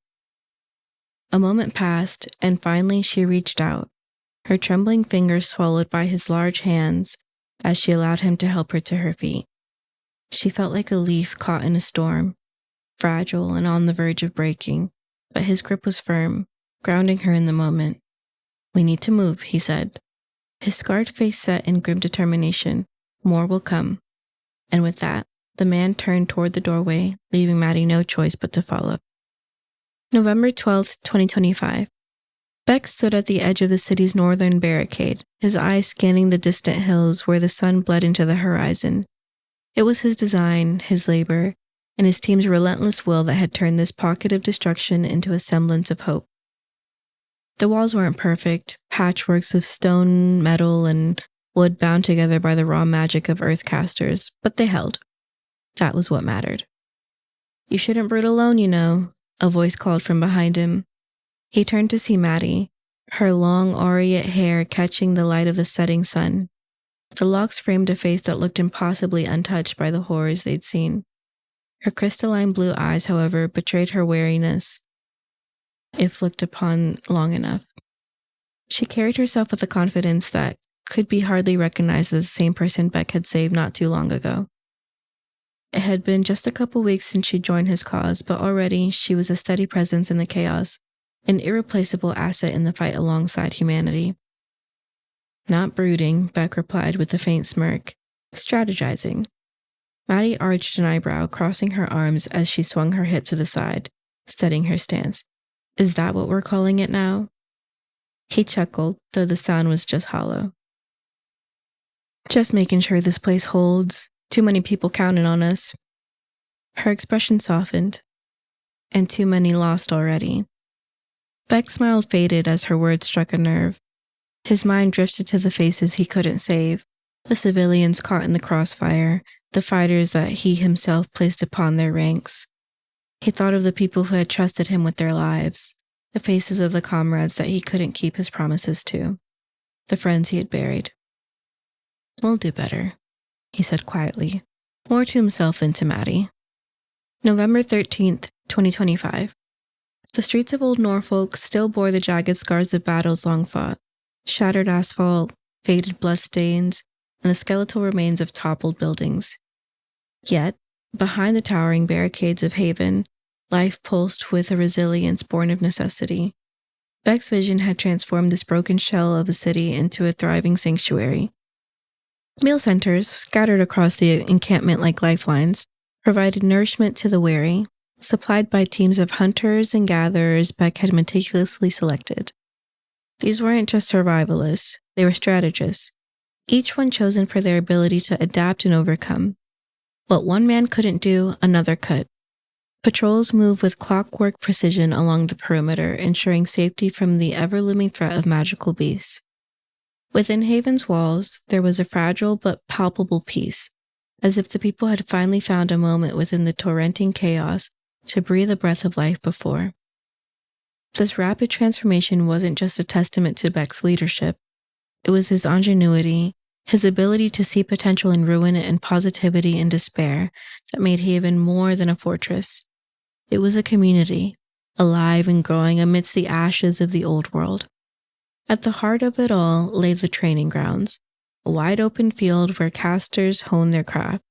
A moment passed, and finally she reached out, her trembling fingers swallowed by his large hands as she allowed him to help her to her feet. She felt like a leaf caught in a storm, fragile and on the verge of breaking, but his grip was firm, grounding her in the moment. We need to move, he said, his scarred face set in grim determination. More will come. And with that, the man turned toward the doorway, leaving Maddie no choice but to follow. November 12th, 2025. Beck stood at the edge of the city's northern barricade, his eyes scanning the distant hills where the sun bled into the horizon. It was his design, his labor, and his team's relentless will that had turned this pocket of destruction into a semblance of hope. The walls weren't perfect, patchworks of stone, metal, and wood bound together by the raw magic of earth casters, but they held. That was what mattered. "You shouldn't brood alone, you know," a voice called from behind him. He turned to see Maddie, her long aureate hair catching the light of the setting sun. The locks framed a face that looked impossibly untouched by the horrors they'd seen. Her crystalline blue eyes, however, betrayed her wariness, if looked upon long enough. She carried herself with a confidence that could be hardly recognized as the same person Beck had saved not too long ago. It had been just a couple weeks since she joined his cause, but already she was a steady presence in the chaos, an irreplaceable asset in the fight alongside humanity. "Not brooding," Beck replied with a faint smirk. "Strategizing." Maddie arched an eyebrow, crossing her arms as she swung her hip to the side, studying her stance. "Is that what we're calling it now?" He chuckled, though the sound was just hollow. "Just making sure this place holds. Too many people counting on us." Her expression softened. "And too many lost already." Beck's smile faded as her words struck a nerve. His mind drifted to the faces he couldn't save, the civilians caught in the crossfire, the fighters that he himself placed upon their ranks. He thought of the people who had trusted him with their lives, the faces of the comrades that he couldn't keep his promises to, the friends he had buried. "We'll do better," he said quietly, more to himself than to Maddie. November 13th, 2025. The streets of Old Norfolk still bore the jagged scars of battles long fought, shattered asphalt, faded bloodstains, and the skeletal remains of toppled buildings. Yet, behind the towering barricades of Haven, life pulsed with a resilience born of necessity. Beck's vision had transformed this broken shell of a city into a thriving sanctuary. Meal centers, scattered across the encampment like lifelines, provided nourishment to the weary, supplied by teams of hunters and gatherers Beck had meticulously selected. These weren't just survivalists, they were strategists, each one chosen for their ability to adapt and overcome. What one man couldn't do, another could. Patrols moved with clockwork precision along the perimeter, ensuring safety from the ever-looming threat of magical beasts. Within Haven's walls, there was a fragile but palpable peace, as if the people had finally found a moment within the torrenting chaos to breathe a breath of life before. This rapid transformation wasn't just a testament to Beck's leadership. It was his ingenuity, his ability to see potential in ruin and positivity in despair that made Haven more than a fortress. It was a community, alive and growing amidst the ashes of the old world. At the heart of it all lay the training grounds, a wide-open field where casters honed their craft.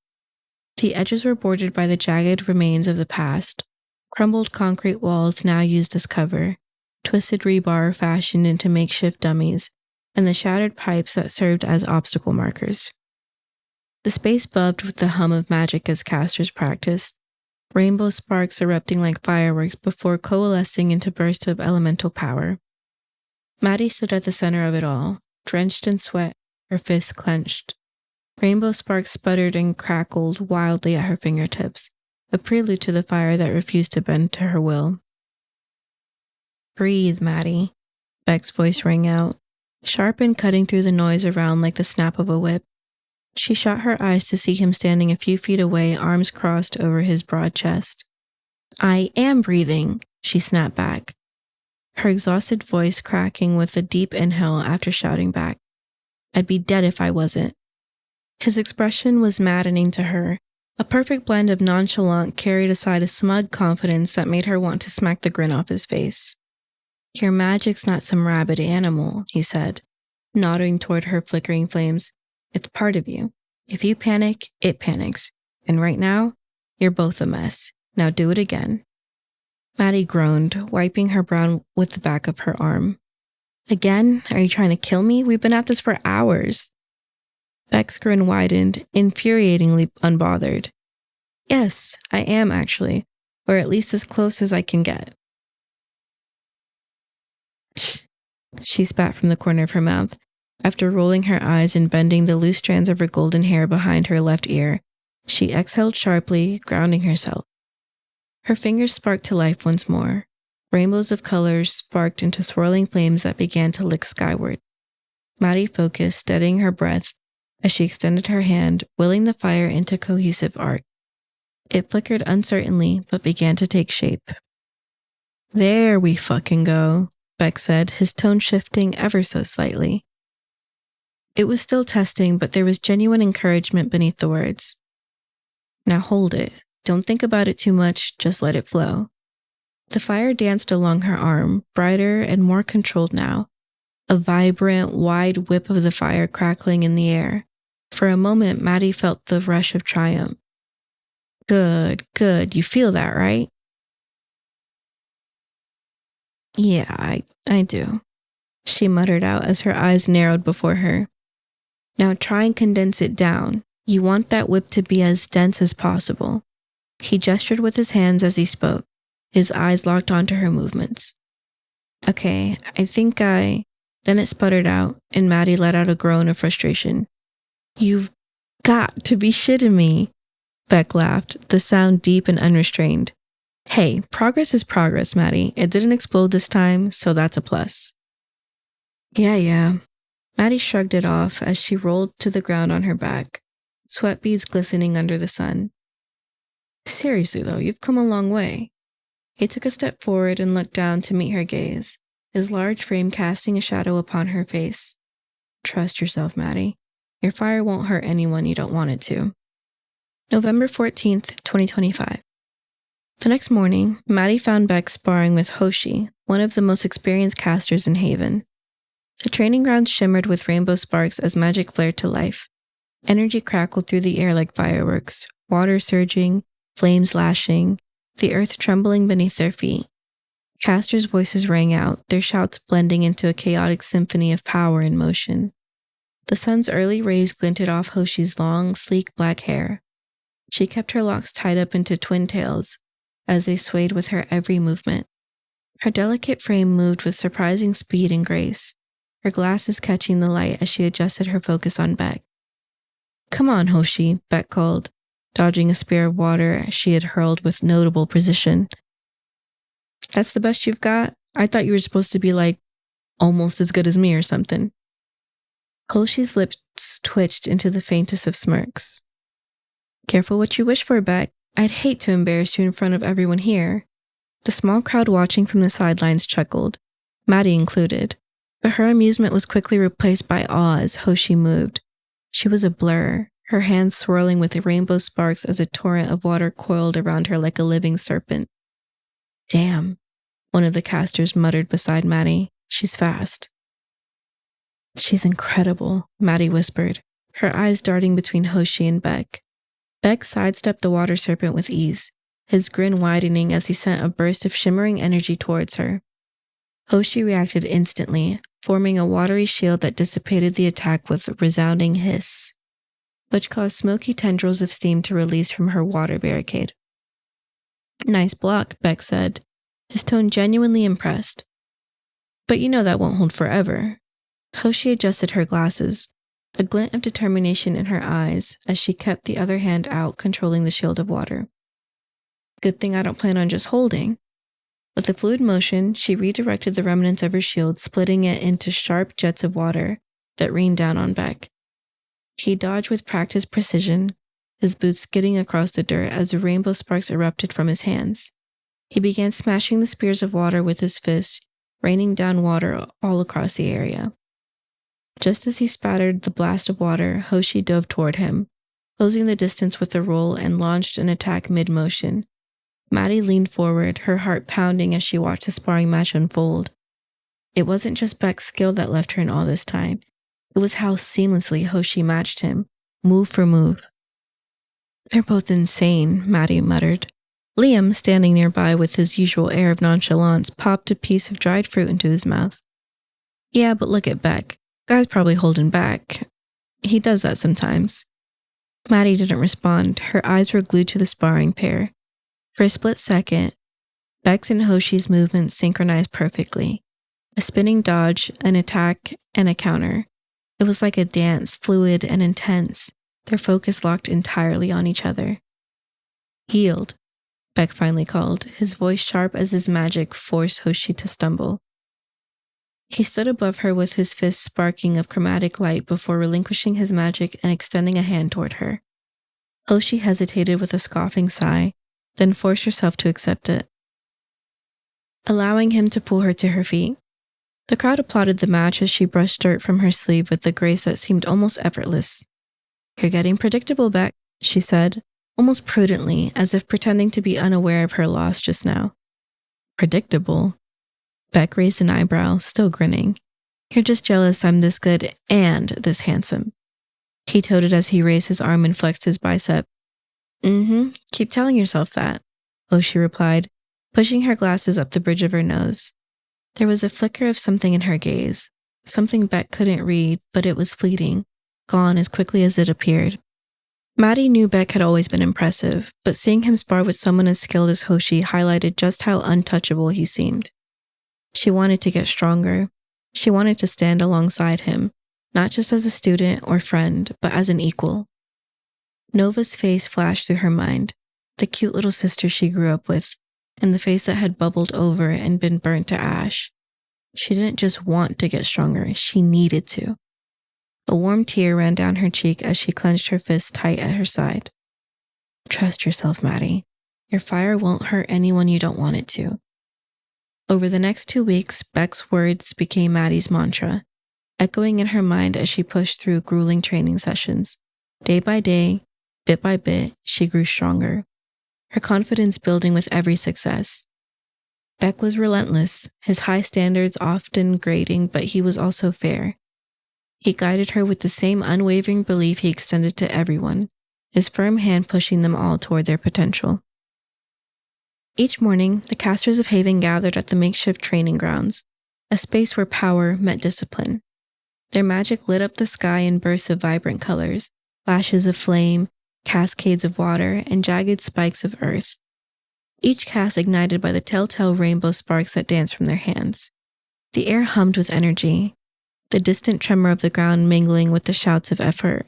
The edges were bordered by the jagged remains of the past, crumbled concrete walls now used as cover, twisted rebar fashioned into makeshift dummies, and the shattered pipes that served as obstacle markers. The space bubbed with the hum of magic as casters practiced, rainbow sparks erupting like fireworks before coalescing into bursts of elemental power. Maddie stood at the center of it all, drenched in sweat, her fists clenched. Rainbow sparks sputtered and crackled wildly at her fingertips, a prelude to the fire that refused to bend to her will. "Breathe, Maddie," Beck's voice rang out, sharp and cutting through the noise around like the snap of a whip. She shot her eyes to see him standing a few feet away, arms crossed over his broad chest. "I am breathing," she snapped back, her exhausted voice cracking with a deep inhale after shouting back, "I'd be dead if I wasn't." His expression was maddening to her, a perfect blend of nonchalant carried aside a smug confidence that made her want to smack the grin off his face. "Your magic's not some rabid animal," he said, nodding toward her flickering flames. "It's part of you. If you panic, it panics. And right now, you're both a mess. Now do it again." Maddie groaned, wiping her brow with the back of her arm. "Again? Are you trying to kill me? We've been at this for hours." Beck's grin widened, infuriatingly unbothered. "Yes, I am actually, or at least as close as I can get." She spat from the corner of her mouth, after rolling her eyes and bending the loose strands of her golden hair behind her left ear. She exhaled sharply, grounding herself. Her fingers sparked to life once more, Rainbows of colors sparked into swirling flames that began to lick skyward. Maddie focused, steadying her breath as she extended her hand, willing the fire into cohesive arc. It flickered uncertainly, but began to take shape. "There we fucking go," Beck said, his tone shifting ever so slightly. It was still testing, but there was genuine encouragement beneath the words. "Now hold it. Don't think about it too much, just let it flow." The fire danced along her arm, brighter and more controlled now, a vibrant, wide whip of the fire crackling in the air. For a moment, Maddie felt the rush of triumph. Good. You feel that, right?" "Yeah, I do," she muttered out as her eyes narrowed before her. "Now try and condense it down. You want that whip to be as dense as possible." He gestured with his hands as he spoke, his eyes locked onto her movements. "Okay, I think I..." Then it sputtered out, and Maddie let out a groan of frustration. "You've got to be shitting me." Beck laughed, the sound deep and unrestrained. "Hey, progress is progress, Maddie. It didn't explode this time, so that's a plus." Yeah. Maddie shrugged it off as she rolled to the ground on her back, sweat beads glistening under the sun. "Seriously though, you've come a long way." He took a step forward and looked down to meet her gaze, his large frame casting a shadow upon her face. "Trust yourself, Maddie. Your fire won't hurt anyone you don't want it to." November 14th, 2025. The next morning, Maddie found Beck sparring with Hoshi, one of the most experienced casters in Haven. The training grounds shimmered with rainbow sparks as magic flared to life. Energy crackled through the air like fireworks, water surging, flames lashing, the earth trembling beneath their feet. Casters' voices rang out, their shouts blending into a chaotic symphony of power and motion. The sun's early rays glinted off Hoshi's long, sleek black hair. She kept her locks tied up into twin tails as they swayed with her every movement. Her delicate frame moved with surprising speed and grace, her glasses catching the light as she adjusted her focus on Beck. "Come on, Hoshi," Beck called, dodging a spear of water she had hurled with notable precision. "That's the best you've got? I thought you were supposed to be like, almost as good as me or something." Hoshi's lips twitched into the faintest of smirks. "Careful what you wish for, Beck. I'd hate to embarrass you in front of everyone here." The small crowd watching from the sidelines chuckled, Maddie included, but her amusement was quickly replaced by awe as Hoshi moved. She was a blur, her hands swirling with rainbow sparks as a torrent of water coiled around her like a living serpent. "Damn," one of the casters muttered beside Maddie. "She's fast." "She's incredible," Maddie whispered, her eyes darting between Hoshi and Beck. Beck sidestepped the water serpent with ease, his grin widening as he sent a burst of shimmering energy towards her. Hoshi reacted instantly, forming a watery shield that dissipated the attack with a resounding hiss, which caused smoky tendrils of steam to release from her water barricade. "Nice block," Beck said, his tone genuinely impressed. "But you know that won't hold forever." Hoshi adjusted her glasses, a glint of determination in her eyes as she kept the other hand out controlling the shield of water. "Good thing I don't plan on just holding." With a fluid motion, she redirected the remnants of her shield, splitting it into sharp jets of water that rained down on Beck. He dodged with practiced precision, his boots skidding across the dirt as the rainbow sparks erupted from his hands. He began smashing the spears of water with his fists, raining down water all across the area. Just as he spattered the blast of water, Hoshi dove toward him, closing the distance with a roll and launched an attack mid-motion. Maddie leaned forward, her heart pounding as she watched the sparring match unfold. It wasn't just Beck's skill that left her in awe this time. It was how seamlessly Hoshi matched him, move for move. "They're both insane," Maddie muttered. Liam, standing nearby with his usual air of nonchalance, popped a piece of dried fruit into his mouth. "Yeah, but look at Beck. Guy's probably holding back. He does that sometimes." Maddie didn't respond. Her eyes were glued to the sparring pair. For a split second, Beck's and Hoshi's movements synchronized perfectly. A spinning dodge, an attack, and a counter. It was like a dance, fluid and intense, their focus locked entirely on each other. "Yield." Beck finally called, his voice sharp as his magic forced Hoshi to stumble. He stood above her with his fist sparking of chromatic light before relinquishing his magic and extending a hand toward her. Hoshi hesitated with a scoffing sigh, then forced herself to accept it, allowing him to pull her to her feet. The crowd applauded the match as she brushed dirt from her sleeve with a grace that seemed almost effortless. "You're getting predictable, Beck," she said, almost prudently, as if pretending to be unaware of her loss just now. "Predictable?" Beck raised an eyebrow, still grinning. "You're just jealous I'm this good and this handsome." He toted as he raised his arm and flexed his bicep. Keep telling yourself that," Hoshi replied, pushing her glasses up the bridge of her nose. There was a flicker of something in her gaze, something Beck couldn't read, but it was fleeting, gone as quickly as it appeared. Maddie knew Beck had always been impressive, but seeing him spar with someone as skilled as Hoshi highlighted just how untouchable he seemed. She wanted to get stronger. She wanted to stand alongside him, not just as a student or friend, but as an equal. Nova's face flashed through her mind, the cute little sister she grew up with, and the face that had bubbled over and been burnt to ash. She didn't just want to get stronger, she needed to. A warm tear ran down her cheek as she clenched her fist tight at her side. "Trust yourself, Maddie. Your fire won't hurt anyone you don't want it to." Over the next 2 weeks, Beck's words became Maddie's mantra, echoing in her mind as she pushed through grueling training sessions. Day by day, bit by bit, she grew stronger, her confidence building with every success. Beck was relentless, his high standards often grating, but he was also fair. He guided her with the same unwavering belief he extended to everyone, his firm hand pushing them all toward their potential. Each morning, the casters of Haven gathered at the makeshift training grounds, a space where power met discipline. Their magic lit up the sky in bursts of vibrant colors, flashes of flame, cascades of water, and jagged spikes of earth. Each cast ignited by the telltale rainbow sparks that danced from their hands. The air hummed with energy, the distant tremor of the ground mingling with the shouts of effort,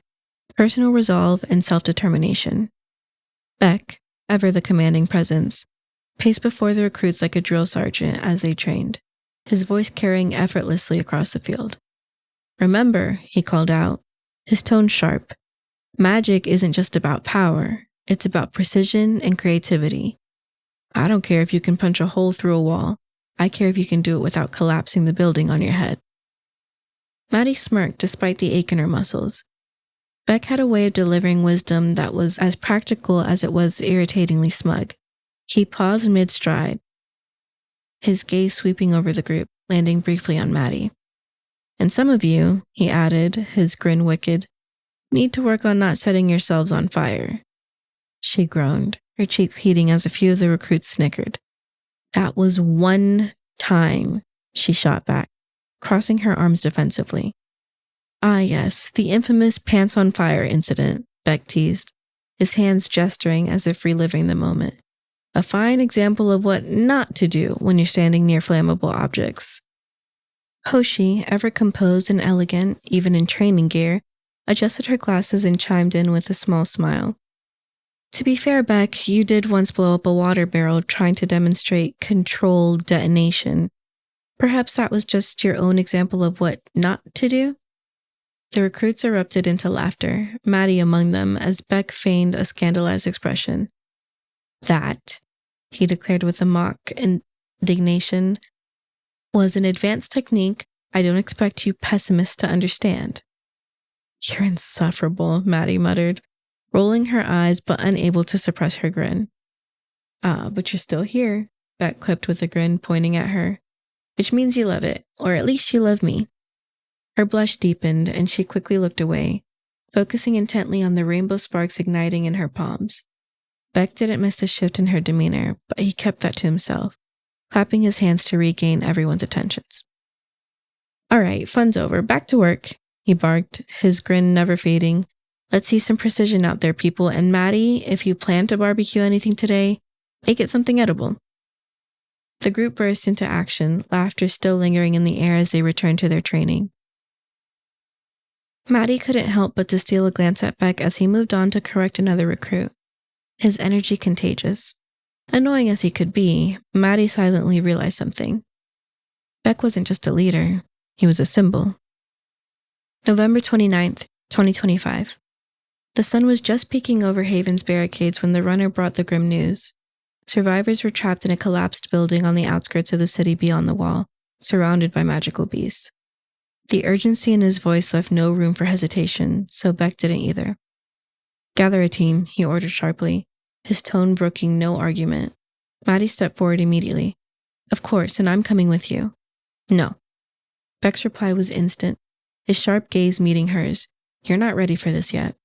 personal resolve, and self-determination. Beck, ever the commanding presence, paced before the recruits like a drill sergeant as they trained, his voice carrying effortlessly across the field. "Remember," he called out, his tone sharp, "magic isn't just about power, it's about precision and creativity. I don't care if you can punch a hole through a wall, I care if you can do it without collapsing the building on your head." Maddie smirked despite the ache in her muscles. Beck had a way of delivering wisdom that was as practical as it was irritatingly smug. He paused mid-stride, his gaze sweeping over the group, landing briefly on Maddie. "And some of you," he added, his grin wicked, "need to work on not setting yourselves on fire." She groaned, her cheeks heating as a few of the recruits snickered. "That was one time," she shot back, crossing her arms defensively. "Ah yes, the infamous pants on fire incident," Beck teased, his hands gesturing as if reliving the moment. "A fine example of what not to do when you're standing near flammable objects." Hoshi, ever composed and elegant, even in training gear, adjusted her glasses and chimed in with a small smile. "To be fair, Beck, you did once blow up a water barrel trying to demonstrate controlled detonation. Perhaps that was just your own example of what not to do?" The recruits erupted into laughter, Maddie among them, as Beck feigned a scandalized expression. "That," he declared with a mock indignation, "was an advanced technique I don't expect you pessimists to understand." "You're insufferable," Maddie muttered, rolling her eyes but unable to suppress her grin. "Ah, but you're still here," Beck quipped with a grin, pointing at her. "Which means you love it, or at least you love me." Her blush deepened, and she quickly looked away, focusing intently on the rainbow sparks igniting in her palms. Beck didn't miss the shift in her demeanor, but he kept that to himself, clapping his hands to regain everyone's attentions. "All right, fun's over. Back to work," he barked, his grin never fading. "Let's see some precision out there, people, and Maddie, if you plan to barbecue anything today, make it something edible." The group burst into action, laughter still lingering in the air as they returned to their training. Maddie couldn't help but to steal a glance at Beck as he moved on to correct another recruit, his energy contagious. Annoying as he could be, Maddie silently realized something. Beck wasn't just a leader, he was a symbol. November 29th, 2025. The sun was just peeking over Haven's barricades when the runner brought the grim news. Survivors were trapped in a collapsed building on the outskirts of the city beyond the wall, surrounded by magical beasts. The urgency in his voice left no room for hesitation, so Beck didn't either. "Gather a team," he ordered sharply, his tone brooking no argument. Maddie stepped forward immediately. "Of course, and I'm coming with you." "No." Beck's reply was instant, his sharp gaze meeting hers. "You're not ready for this yet."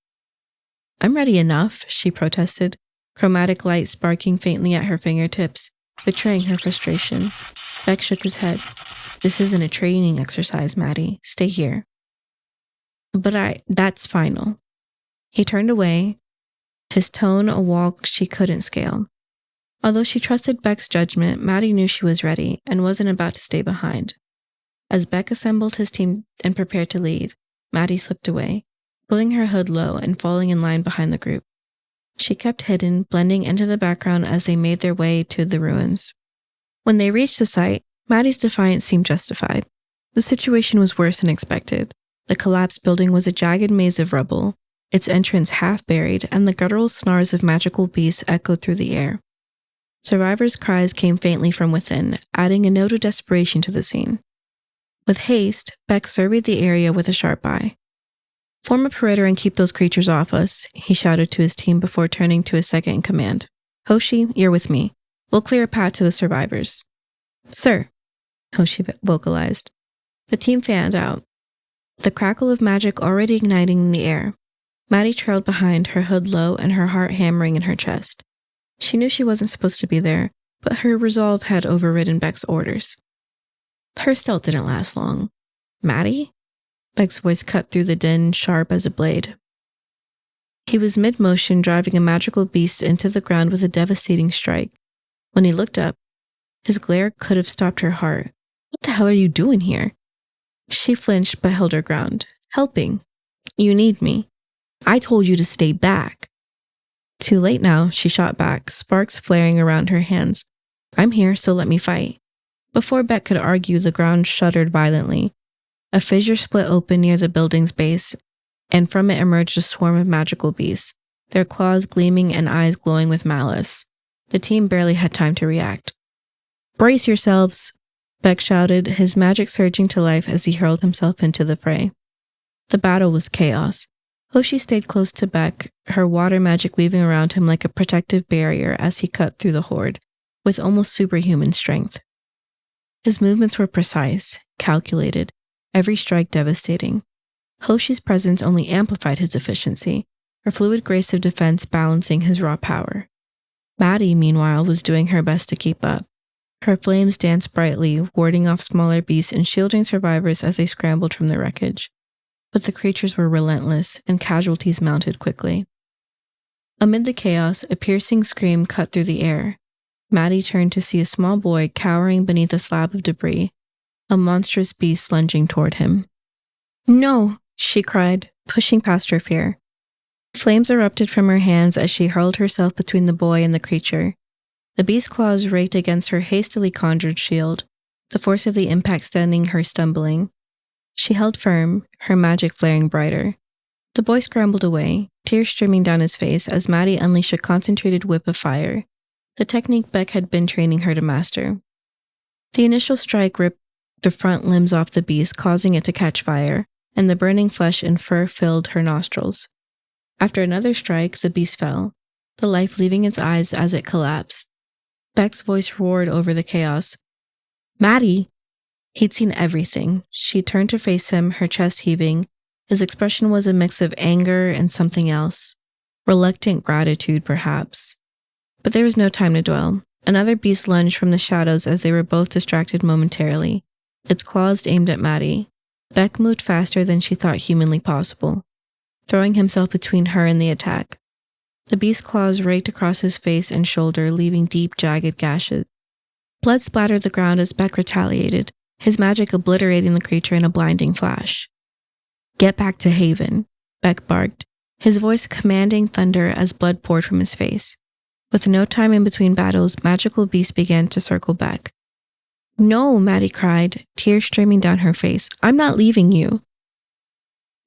"I'm ready enough," she protested, chromatic light sparking faintly at her fingertips, betraying her frustration. Beck shook his head. "This isn't a training exercise, Maddie. Stay here." "But that's final." He turned away, his tone a wall she couldn't scale. Although she trusted Beck's judgment, Maddie knew she was ready and wasn't about to stay behind. As Beck assembled his team and prepared to leave, Maddie slipped away, pulling her hood low and falling in line behind the group. She kept hidden, blending into the background as they made their way to the ruins. When they reached the site, Maddie's defiance seemed justified. The situation was worse than expected. The collapsed building was a jagged maze of rubble, its entrance half buried, and the guttural snarls of magical beasts echoed through the air. Survivors' cries came faintly from within, adding a note of desperation to the scene. With haste, Beck surveyed the area with a sharp eye. "Form a perimeter and keep those creatures off us," he shouted to his team before turning to his second in command. "Hoshi, you're with me. We'll clear a path to the survivors." "Sir," Hoshi vocalized. The team fanned out, the crackle of magic already igniting in the air. Maddie trailed behind, her hood low and her heart hammering in her chest. She knew she wasn't supposed to be there, but her resolve had overridden Beck's orders. Her stealth didn't last long. "Maddie?" Beck's voice cut through the din, sharp as a blade. He was mid-motion, driving a magical beast into the ground with a devastating strike. When he looked up, his glare could have stopped her heart. "What the hell are you doing here?" She flinched but held her ground. "Helping. You need me. I told you to stay back." Too late now, she shot back, sparks flaring around her hands. "I'm here, so let me fight." Before Beck could argue, the ground shuddered violently. A fissure split open near the building's base, and from it emerged a swarm of magical beasts, their claws gleaming and eyes glowing with malice. The team barely had time to react. "Brace yourselves," Beck shouted, his magic surging to life as he hurled himself into the fray. The battle was chaos. Hoshi stayed close to Beck, her water magic weaving around him like a protective barrier as he cut through the horde, with almost superhuman strength. His movements were precise, calculated, every strike devastating. Hoshi's presence only amplified his efficiency, her fluid grace of defense balancing his raw power. Maddie, meanwhile, was doing her best to keep up. Her flames danced brightly, warding off smaller beasts and shielding survivors as they scrambled from the wreckage. But the creatures were relentless, and casualties mounted quickly. Amid the chaos, a piercing scream cut through the air. Maddie turned to see a small boy cowering beneath a slab of debris, a monstrous beast lunging toward him. "No!" she cried, pushing past her fear. Flames erupted from her hands as she hurled herself between the boy and the creature. The beast's claws raked against her hastily conjured shield, the force of the impact sending her stumbling. She held firm, her magic flaring brighter. The boy scrambled away, tears streaming down his face as Maddie unleashed a concentrated whip of fire, the technique Beck had been training her to master. The initial strike ripped the front limbs off the beast, causing it to catch fire, and the burning flesh and fur filled her nostrils. After another strike, the beast fell, the life leaving its eyes as it collapsed. Beck's voice roared over the chaos. "Maddie!" He'd seen everything. She turned to face him, her chest heaving. His expression was a mix of anger and something else. Reluctant gratitude, perhaps. But there was no time to dwell. Another beast lunged from the shadows as they were both distracted momentarily, its claws aimed at Maddie. Beck moved faster than she thought humanly possible, throwing himself between her and the attack. The beast's claws raked across his face and shoulder, leaving deep, jagged gashes. Blood splattered the ground as Beck retaliated, his magic obliterating the creature in a blinding flash. "Get back to Haven," Beck barked, his voice commanding thunder as blood poured from his face. With no time in between battles, magical beasts began to circle back. "No," Maddie cried, tears streaming down her face. "I'm not leaving you."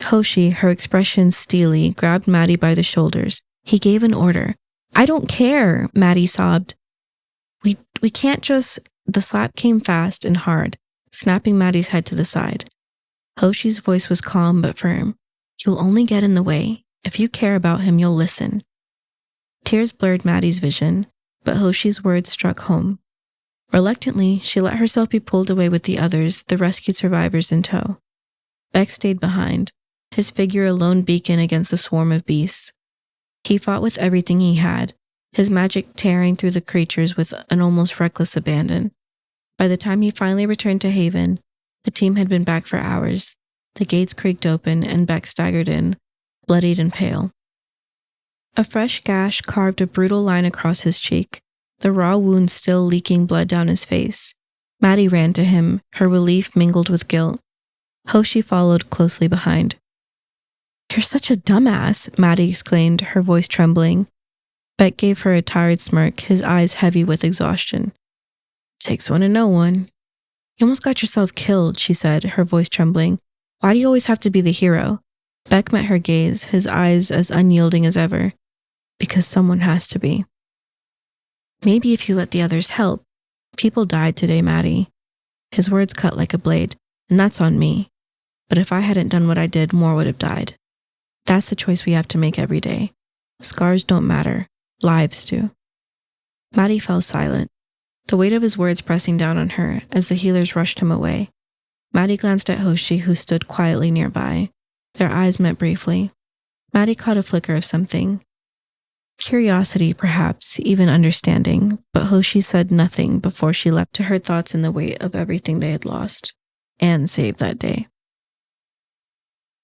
Hoshi, her expression steely, grabbed Maddie by the shoulders. He gave an order. "I don't care," Maddie sobbed. We can't just... The slap came fast and hard, snapping Maddie's head to the side. Hoshi's voice was calm but firm. "You'll only get in the way. If you care about him, you'll listen." Tears blurred Maddie's vision, but Hoshi's words struck home. Reluctantly, she let herself be pulled away with the others, the rescued survivors in tow. Beck stayed behind, his figure a lone beacon against a swarm of beasts. He fought with everything he had, his magic tearing through the creatures with an almost reckless abandon. By the time he finally returned to Haven, the team had been back for hours. The gates creaked open and Beck staggered in, bloodied and pale. A fresh gash carved a brutal line across his cheek, the raw wound still leaking blood down his face. Maddie ran to him, her relief mingled with guilt. Hoshi followed closely behind. "You're such a dumbass," Maddie exclaimed, her voice trembling. Beck gave her a tired smirk, his eyes heavy with exhaustion. "Takes one to know one." "You almost got yourself killed," she said, her voice trembling. "Why do you always have to be the hero?" Beck met her gaze, his eyes as unyielding as ever. "Because someone has to be." "Maybe if you let the others help. People died today, Maddie." His words cut like a blade, "and that's on me. But if I hadn't done what I did, more would have died. That's the choice we have to make every day. Scars don't matter. Lives do." Maddie fell silent, the weight of his words pressing down on her as the healers rushed him away. Maddie glanced at Hoshi, who stood quietly nearby. Their eyes met briefly. Maddie caught a flicker of something. Curiosity, perhaps, even understanding, but Hoshi said nothing before she leapt to her thoughts in the weight of everything they had lost and saved that day.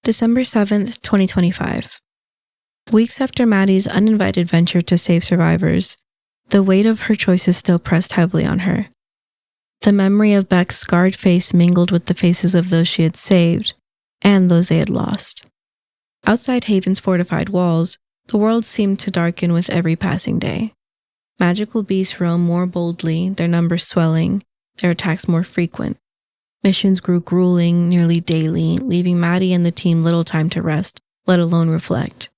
December 7th, 2025. Weeks after Maddie's uninvited venture to save survivors, the weight of her choices still pressed heavily on her. The memory of Beck's scarred face mingled with the faces of those she had saved and those they had lost. Outside Haven's fortified walls, the world seemed to darken with every passing day. Magical beasts roamed more boldly, their numbers swelling, their attacks more frequent. Missions grew grueling nearly daily, leaving Maddie and the team little time to rest, let alone reflect.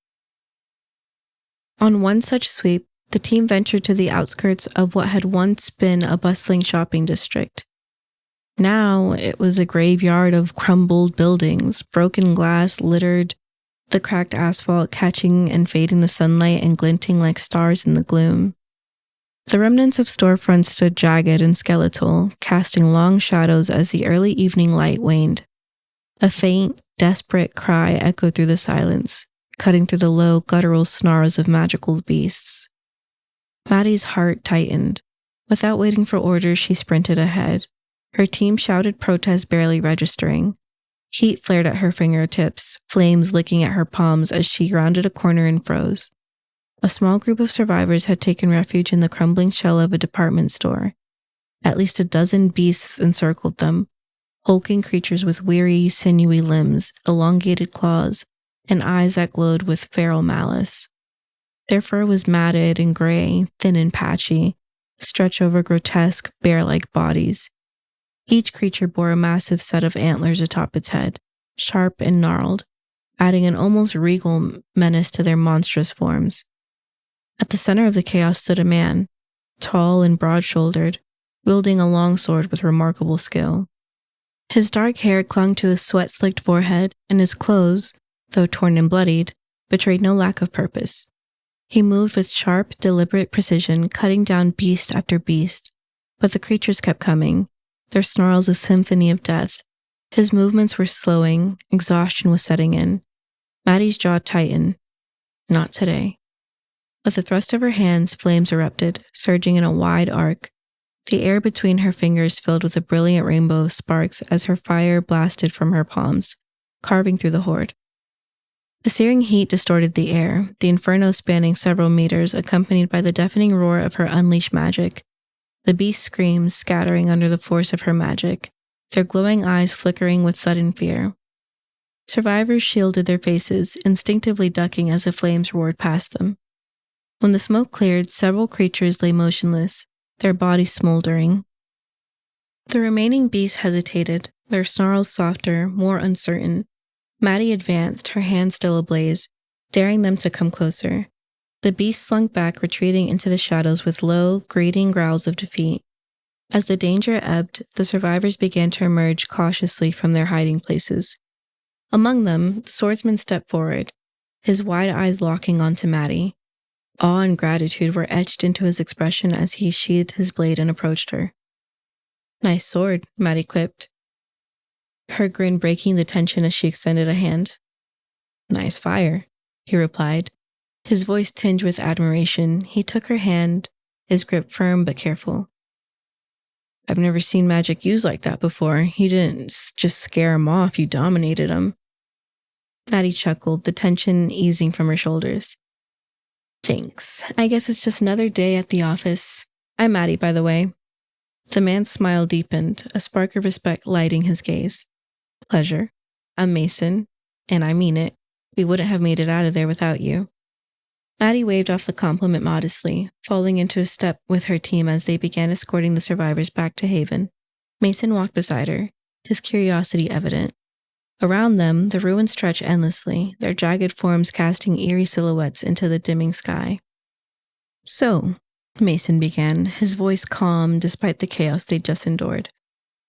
On one such sweep, the team ventured to the outskirts of what had once been a bustling shopping district. Now it was a graveyard of crumbled buildings, broken glass littered the cracked asphalt, catching and fading the sunlight and glinting like stars in the gloom. The remnants of storefronts stood jagged and skeletal, casting long shadows as the early evening light waned. A faint, desperate cry echoed through the silence, cutting through the low, guttural snarls of magical beasts. Maddie's heart tightened. Without waiting for orders, she sprinted ahead. Her team shouted protest, barely registering. Heat flared at her fingertips, flames licking at her palms as she rounded a corner and froze. A small group of survivors had taken refuge in the crumbling shell of a department store. At least a dozen beasts encircled them, hulking creatures with weary, sinewy limbs, elongated claws, and eyes that glowed with feral malice. Their fur was matted and gray, thin and patchy, stretched over grotesque, bear-like bodies. Each creature bore a massive set of antlers atop its head, sharp and gnarled, adding an almost regal menace to their monstrous forms. At the center of the chaos stood a man, tall and broad-shouldered, wielding a long sword with remarkable skill. His dark hair clung to his sweat-slicked forehead, and his clothes, though torn and bloodied, betrayed no lack of purpose. He moved with sharp, deliberate precision, cutting down beast after beast, but the creatures kept coming, their snarls a symphony of death. His movements were slowing, exhaustion was setting in. Maddie's jaw tightened. Not today. With a thrust of her hands, flames erupted, surging in a wide arc. The air between her fingers filled with a brilliant rainbow of sparks as her fire blasted from her palms, carving through the horde. The searing heat distorted the air, the inferno spanning several meters, accompanied by the deafening roar of her unleashed magic. The beast screamed, scattering under the force of her magic, their glowing eyes flickering with sudden fear. Survivors shielded their faces, instinctively ducking as the flames roared past them. When the smoke cleared, several creatures lay motionless, their bodies smoldering. The remaining beasts hesitated, their snarls softer, more uncertain. Maddie advanced, her hands still ablaze, daring them to come closer. The beast slunk back, retreating into the shadows with low, grating growls of defeat. As the danger ebbed, the survivors began to emerge cautiously from their hiding places. Among them, the swordsman stepped forward, his wide eyes locking onto Maddie. Awe and gratitude were etched into his expression as he sheathed his blade and approached her. "Nice sword," Maddie quipped, her grin breaking the tension as she extended a hand. "Nice fire," he replied, his voice tinged with admiration. He took her hand, his grip firm but careful. "I've never seen magic used like that before. You didn't just scare him off, you dominated him." Maddie chuckled, the tension easing from her shoulders. "Thanks. I guess it's just another day at the office. I'm Maddie, by the way." The man's smile deepened, a spark of respect lighting his gaze. "Pleasure. I'm Mason, and I mean it. We wouldn't have made it out of there without you." Maddie waved off the compliment modestly, falling into a step with her team as they began escorting the survivors back to Haven. Mason walked beside her, his curiosity evident. Around them, the ruins stretched endlessly, their jagged forms casting eerie silhouettes into the dimming sky. "So," Mason began, his voice calm despite the chaos they'd just endured,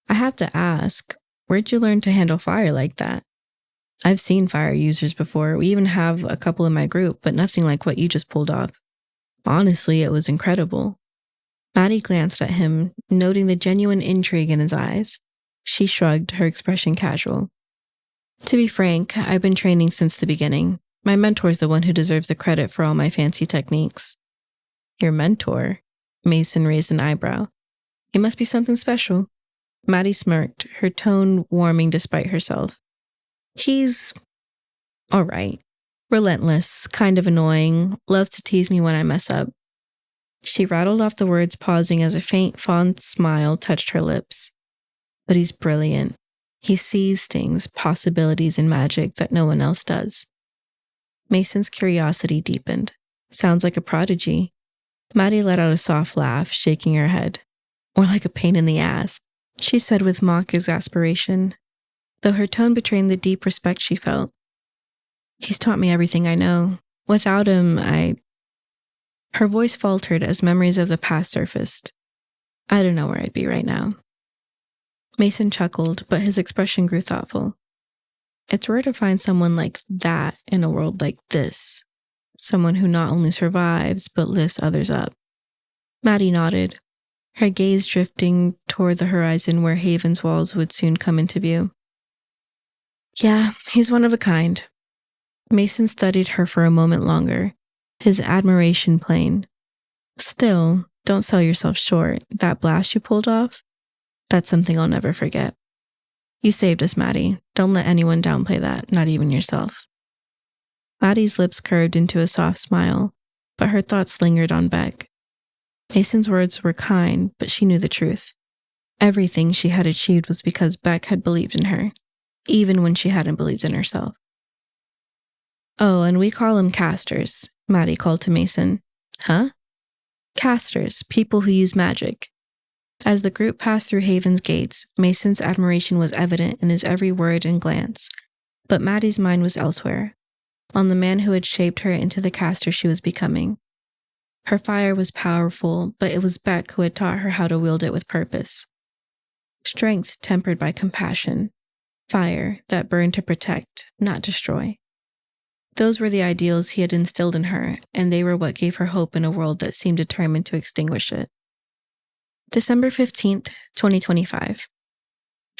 "I have to ask, where'd you learn to handle fire like that? I've seen fire users before. We even have a couple in my group, but nothing like what you just pulled off. Honestly, it was incredible." Maddie glanced at him, noting the genuine intrigue in his eyes. She shrugged, her expression casual. "To be frank, I've been training since the beginning. My mentor's the one who deserves the credit for all my fancy techniques." "Your mentor?" Mason raised an eyebrow. "He must be something special." Maddie smirked, her tone warming despite herself. "He's all right. Relentless, kind of annoying, loves to tease me when I mess up." She rattled off the words, pausing as a faint, fond smile touched her lips. "But he's brilliant. He sees things, possibilities in magic that no one else does." Mason's curiosity deepened. "Sounds like a prodigy." Maddie let out a soft laugh, shaking her head. "Or like a pain in the ass," she said with mock exasperation, though her tone betrayed the deep respect she felt. "He's taught me everything I know. Without him, Her voice faltered as memories of the past surfaced. "I don't know where I'd be right now." Mason chuckled, but his expression grew thoughtful. "It's rare to find someone like that in a world like this. Someone who not only survives, but lifts others up." Maddie nodded, her gaze drifting toward the horizon where Haven's walls would soon come into view. "Yeah, he's one of a kind." Mason studied her for a moment longer, his admiration plain. "Still, don't sell yourself short. That blast you pulled off? That's something I'll never forget. You saved us, Maddie. Don't let anyone downplay that, not even yourself." Maddie's lips curved into a soft smile, but her thoughts lingered on Beck. Mason's words were kind, but she knew the truth. Everything she had achieved was because Beck had believed in her, even when she hadn't believed in herself. "Oh, and we call them casters," Maddie called to Mason. "Huh?" "Casters, people who use magic." As the group passed through Haven's gates, Mason's admiration was evident in his every word and glance, but Maddie's mind was elsewhere, on the man who had shaped her into the caster she was becoming. Her fire was powerful, but it was Beck who had taught her how to wield it with purpose. Strength tempered by compassion, fire that burned to protect, not destroy. Those were the ideals he had instilled in her, and they were what gave her hope in a world that seemed determined to extinguish it. December 15th, 2025.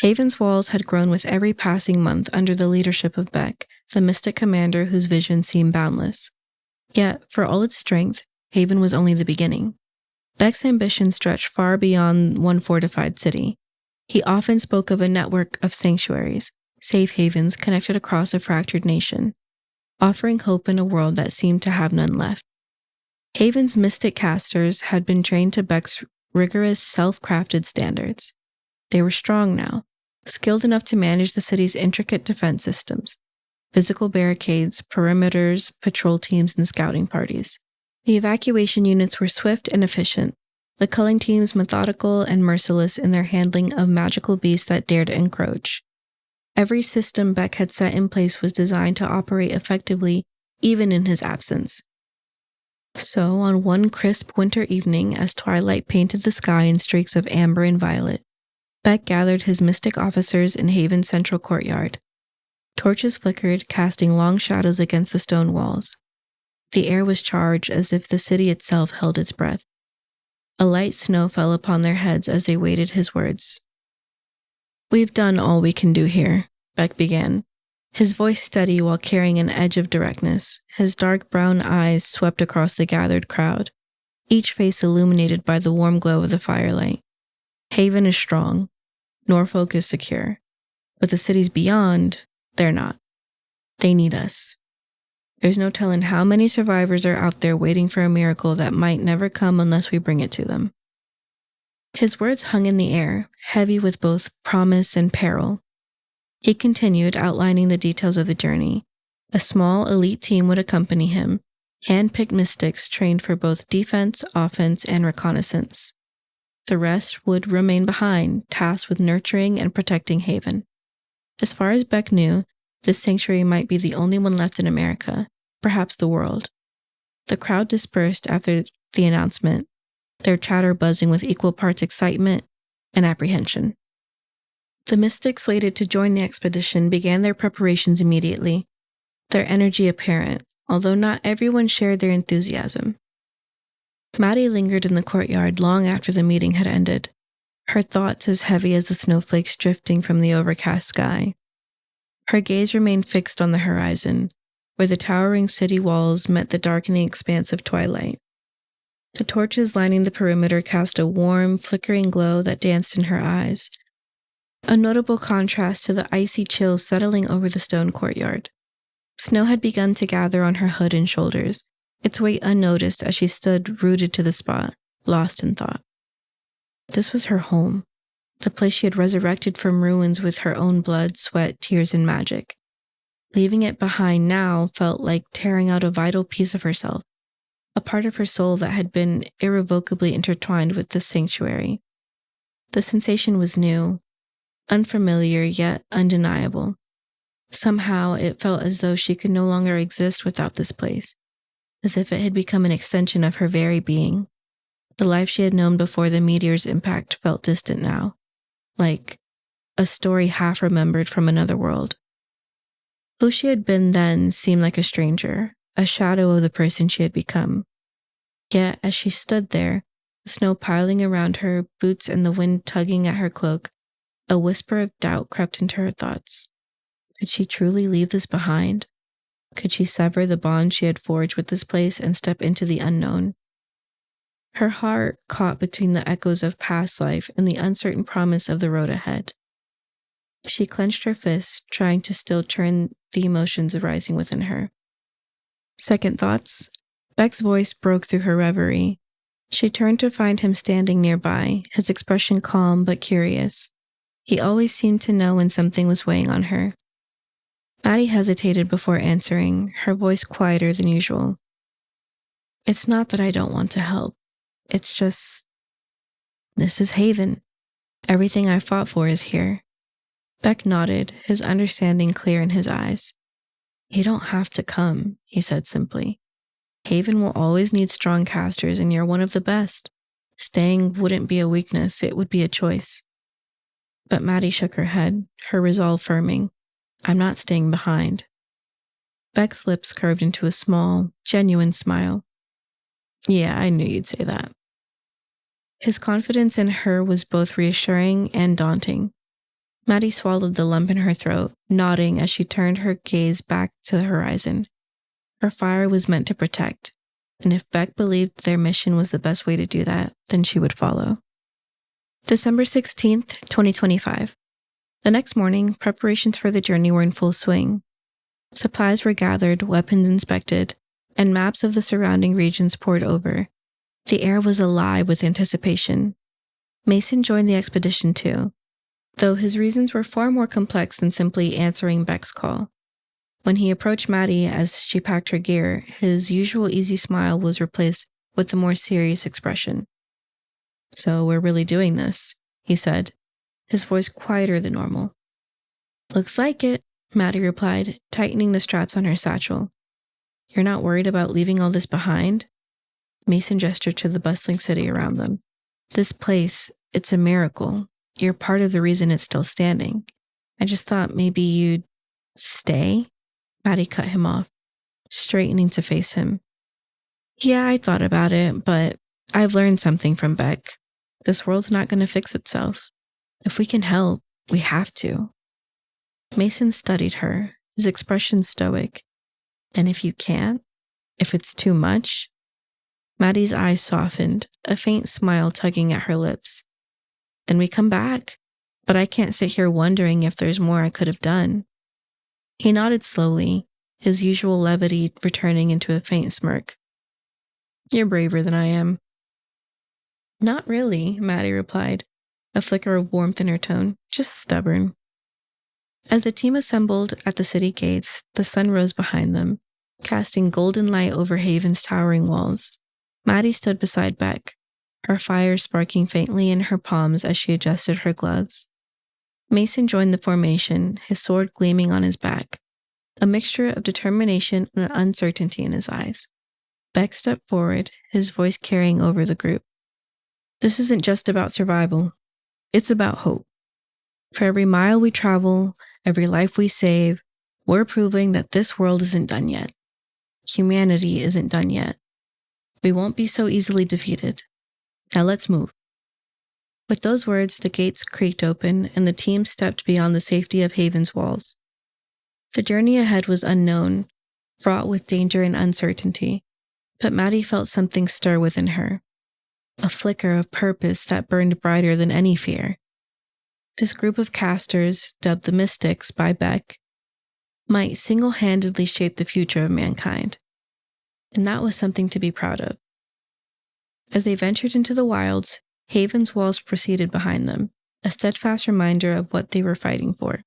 Haven's walls had grown with every passing month under the leadership of Beck, the mystic commander whose vision seemed boundless. Yet, for all its strength, Haven was only the beginning. Beck's ambition stretched far beyond one fortified city. He often spoke of a network of sanctuaries, safe havens connected across a fractured nation, offering hope in a world that seemed to have none left. Haven's mystic casters had been trained to Beck's rigorous, self-crafted standards. They were strong now, skilled enough to manage the city's intricate defense systems, physical barricades, perimeters, patrol teams, and scouting parties. The evacuation units were swift and efficient, the culling teams methodical and merciless in their handling of magical beasts that dared encroach. Every system Beck had set in place was designed to operate effectively even in his absence. So, on one crisp winter evening, as twilight painted the sky in streaks of amber and violet, Beck gathered his mystic officers in Haven's central courtyard. Torches flickered, casting long shadows against the stone walls. The air was charged as if the city itself held its breath. A light snow fell upon their heads as they waited his words. "We've done all we can do here," Beck began, his voice steady while carrying an edge of directness. His dark brown eyes swept across the gathered crowd, each face illuminated by the warm glow of the firelight. "Haven is strong. Norfolk is secure. But the cities beyond, they're not. They need us. There's no telling how many survivors are out there waiting for a miracle that might never come unless we bring it to them." His words hung in the air, heavy with both promise and peril. He continued, outlining the details of the journey. A small elite team would accompany him, hand-picked mystics trained for both defense, offense, and reconnaissance. The rest would remain behind, tasked with nurturing and protecting Haven. As far as Beck knew, this sanctuary might be the only one left in America, perhaps the world. The crowd dispersed after the announcement, their chatter buzzing with equal parts excitement and apprehension. The mystics slated to join the expedition began their preparations immediately, their energy apparent, although not everyone shared their enthusiasm. Maddie lingered in the courtyard long after the meeting had ended, her thoughts as heavy as the snowflakes drifting from the overcast sky. Her gaze remained fixed on the horizon, where the towering city walls met the darkening expanse of twilight. The torches lining the perimeter cast a warm, flickering glow that danced in her eyes, a notable contrast to the icy chill settling over the stone courtyard. Snow had begun to gather on her hood and shoulders, its weight unnoticed as she stood rooted to the spot, lost in thought. This was her home, the place she had resurrected from ruins with her own blood, sweat, tears, and magic. Leaving it behind now felt like tearing out a vital piece of herself, a part of her soul that had been irrevocably intertwined with this sanctuary. The sensation was new, unfamiliar yet undeniable. Somehow it felt as though she could no longer exist without this place, as if it had become an extension of her very being. The life she had known before the meteor's impact felt distant now, like a story half remembered from another world. Who she had been then seemed like a stranger, a shadow of the person she had become. Yet, as she stood there, the snow piling around her, boots and the wind tugging at her cloak, a whisper of doubt crept into her thoughts. Could she truly leave this behind? Could she sever the bond she had forged with this place and step into the unknown? Her heart caught between the echoes of past life and the uncertain promise of the road ahead. She clenched her fists, trying to still churn the emotions arising within her. Second thoughts. Beck's voice broke through her reverie. She turned to find him standing nearby, his expression calm but curious. He always seemed to know when something was weighing on her. Maddie hesitated before answering, her voice quieter than usual. "It's not that I don't want to help. It's just, this is Haven. Everything I fought for is here." Beck nodded, his understanding clear in his eyes. "You don't have to come," he said simply. "Haven will always need strong casters, and you're one of the best. Staying wouldn't be a weakness, it would be a choice." But Maddie shook her head, her resolve firming. "I'm not staying behind." Beck's lips curved into a small, genuine smile. "Yeah, I knew you'd say that." His confidence in her was both reassuring and daunting. Maddie swallowed the lump in her throat, nodding as she turned her gaze back to the horizon. Her fire was meant to protect, and if Beck believed their mission was the best way to do that, then she would follow. December 16th, 2025. The next morning, preparations for the journey were in full swing. Supplies were gathered, weapons inspected, and maps of the surrounding regions poured over. The air was alive with anticipation. Mason joined the expedition too, though his reasons were far more complex than simply answering Beck's call. When he approached Maddie as she packed her gear, his usual easy smile was replaced with a more serious expression. "So we're really doing this," he said, his voice quieter than normal. "Looks like it," Maddie replied, tightening the straps on her satchel. "You're not worried about leaving all this behind?" Mason gestured to the bustling city around them. "This place, it's a miracle. You're part of the reason it's still standing. I just thought maybe you'd stay?" Maddie cut him off, straightening to face him. "Yeah, I thought about it, but I've learned something from Beck. This world's not going to fix itself. If we can help, we have to." Mason studied her, his expression stoic. "And if you can't? If it's too much?" Maddie's eyes softened, a faint smile tugging at her lips. "Then we come back. But I can't sit here wondering if there's more I could have done." He nodded slowly, his usual levity returning into a faint smirk. "You're braver than I am." "Not really," Maddie replied, a flicker of warmth in her tone. "Just stubborn." As the team assembled at the city gates, the sun rose behind them, casting golden light over Haven's towering walls. Maddie stood beside Beck, her fire sparking faintly in her palms as she adjusted her gloves. Mason joined the formation, his sword gleaming on his back, a mixture of determination and uncertainty in his eyes. Beck stepped forward, his voice carrying over the group. "This isn't just about survival. It's about hope. For every mile we travel, every life we save, we're proving that this world isn't done yet. Humanity isn't done yet. We won't be so easily defeated. Now let's move." With those words, the gates creaked open and the team stepped beyond the safety of Haven's walls. The journey ahead was unknown, fraught with danger and uncertainty, but Maddie felt something stir within her, a flicker of purpose that burned brighter than any fear. This group of casters, dubbed the Mystics by Beck, might single-handedly shape the future of mankind, and that was something to be proud of. As they ventured into the wilds, Haven's walls proceeded behind them, a steadfast reminder of what they were fighting for.